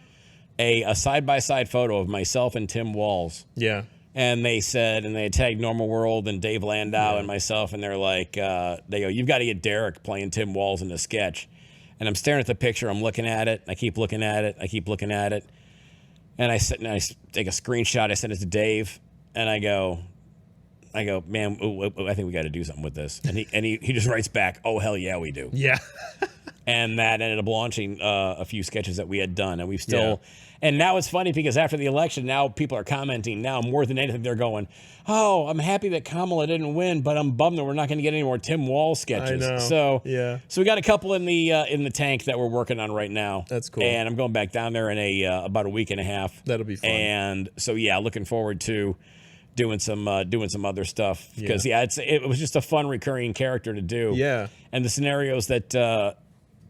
[SPEAKER 4] a side-by-side photo of myself and Tim Walz.
[SPEAKER 3] Yeah.
[SPEAKER 4] And they said, and they had tagged Normal World and Dave Landau and myself, and they're like, they go, you've got to get Derek playing Tim Walz in a sketch. And I'm staring at the picture. I'm looking at it. I keep looking at it. I keep looking at it. And I take a screenshot. I send it to Dave, and I go, man, I think we got to do something with this. And he just writes back, oh, hell yeah, we do.
[SPEAKER 3] Yeah.
[SPEAKER 4] And that ended up launching a few sketches that we had done. And we've still, and now it's funny because after the election, now people are commenting now more than anything. They're going, oh, I'm happy that Kamala didn't win, but I'm bummed that we're not going to get any more Tim Walz sketches.
[SPEAKER 3] I know.
[SPEAKER 4] So,
[SPEAKER 3] so
[SPEAKER 4] we got a couple in the tank that we're working on right now.
[SPEAKER 3] That's cool.
[SPEAKER 4] And I'm going back down there in about a week and a half.
[SPEAKER 3] That'll be fun.
[SPEAKER 4] And so, yeah, looking forward to doing some other stuff because it was just a fun recurring character to do.
[SPEAKER 3] Yeah.
[SPEAKER 4] And the scenarios that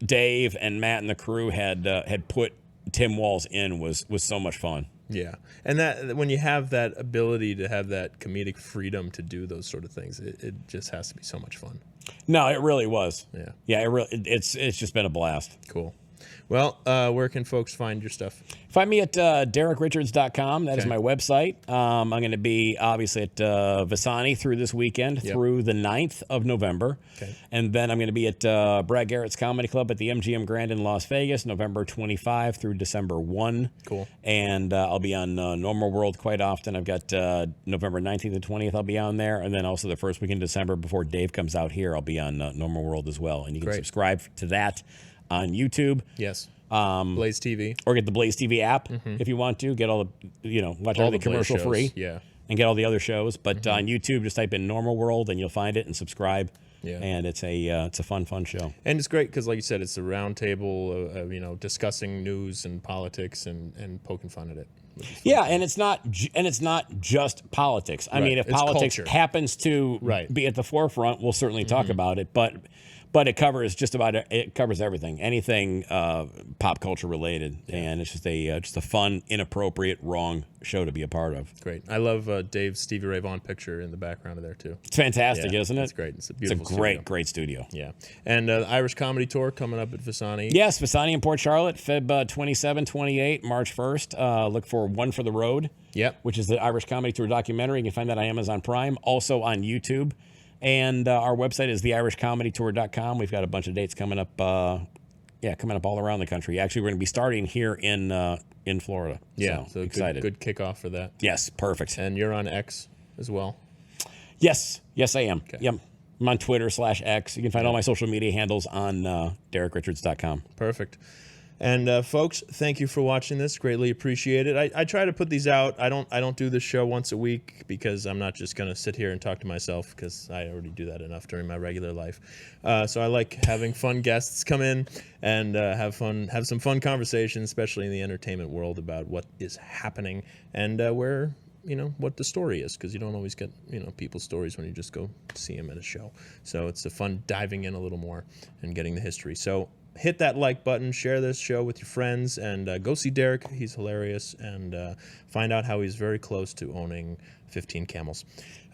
[SPEAKER 4] Dave and Matt and the crew had put Tim Walz in was so much fun.
[SPEAKER 3] Yeah. And that when you have that ability to have that comedic freedom to do those sort of things, it just has to be so much fun.
[SPEAKER 4] No, it really was.
[SPEAKER 3] Yeah.
[SPEAKER 4] Yeah, it's just been a blast.
[SPEAKER 3] Cool. Well, where can folks find your stuff?
[SPEAKER 4] Find me at DerekRichards.com. That is my website. I'm going to be obviously at Imbasciani through this weekend through the 9th of November.
[SPEAKER 3] Okay.
[SPEAKER 4] And then I'm going to be at Brad Garrett's Comedy Club at the MGM Grand in Las Vegas, November 25 through December 1.
[SPEAKER 3] Cool.
[SPEAKER 4] And I'll be on Normal World quite often. I've got November 19th and 20th I'll be on there. And then also the first week in December before Dave comes out here, I'll be on Normal World as well. And you can subscribe to that on YouTube.
[SPEAKER 3] Yes. Blaze TV.
[SPEAKER 4] Or get the Blaze TV app if you want to. Get all the, watch all the commercial free.
[SPEAKER 3] Yeah.
[SPEAKER 4] And get all the other shows. But on YouTube, just type in Normal World and you'll find it and subscribe.
[SPEAKER 3] Yeah.
[SPEAKER 4] And it's a fun show.
[SPEAKER 3] And it's great because, like you said, it's a round table of, discussing news and politics and poking fun at it.
[SPEAKER 4] Yeah, and it's not just politics. I mean, if
[SPEAKER 3] it's
[SPEAKER 4] politics
[SPEAKER 3] culture.
[SPEAKER 4] happens to be at the forefront, we'll certainly talk about it. But it covers covers everything, anything pop culture related, and it's just a fun, inappropriate, wrong show to be a part of.
[SPEAKER 3] Great. I love Dave's Stevie Ray Vaughan picture in the background of there too.
[SPEAKER 4] It's fantastic, isn't it?
[SPEAKER 3] It's great. It's a beautiful.
[SPEAKER 4] It's a great studio.
[SPEAKER 3] Yeah. And Irish Comedy Tour coming up at Imbasciani.
[SPEAKER 4] Yes, Imbasciani in Port Charlotte, Feb 27, 28, March 1st. Look for One for the Road.
[SPEAKER 3] Yep.
[SPEAKER 4] Which is the Irish Comedy Tour documentary. You can find that on Amazon Prime, also on YouTube. And our website is theirishcomedytour.com. We've got a bunch of dates coming up. Coming up all around the country. Actually, we're going to be starting here in Florida.
[SPEAKER 3] Yeah,
[SPEAKER 4] so excited.
[SPEAKER 3] Good kickoff for that.
[SPEAKER 4] Yes, perfect.
[SPEAKER 3] And you're on X as well.
[SPEAKER 4] Yes, I am. Okay. Yep. I'm on Twitter /X. You can find all my social media handles on DerekRichards.com.
[SPEAKER 3] Perfect. And folks, thank you for watching this. Greatly appreciate it. I try to put these out. I don't do this show once a week because I'm not just going to sit here and talk to myself because I already do that enough during my regular life. So I like having fun guests come in and have some fun conversations, especially in the entertainment world, about what is happening and where what the story is, because you don't always get people's stories when you just go see them at a show. So it's a fun diving in a little more and getting the history. So hit that like button, share this show with your friends, and go see Derek. He's hilarious, and find out how he's very close to owning 15 camels.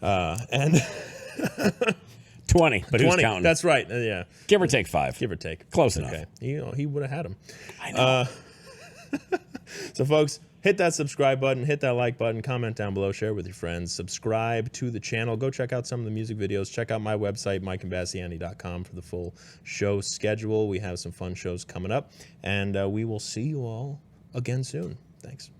[SPEAKER 3] And
[SPEAKER 4] 20, but 20, who's counting?
[SPEAKER 3] That's right. Yeah.
[SPEAKER 4] Give or take 5.
[SPEAKER 3] Give or take.
[SPEAKER 4] Close enough.
[SPEAKER 3] Okay. He would have had him.
[SPEAKER 4] I know.
[SPEAKER 3] So, folks, hit that subscribe button, hit that like button, comment down below, share with your friends, subscribe to the channel. Go check out some of the music videos. Check out my website, MikeImbasciani.com, for the full show schedule. We have some fun shows coming up, and we will see you all again soon. Thanks.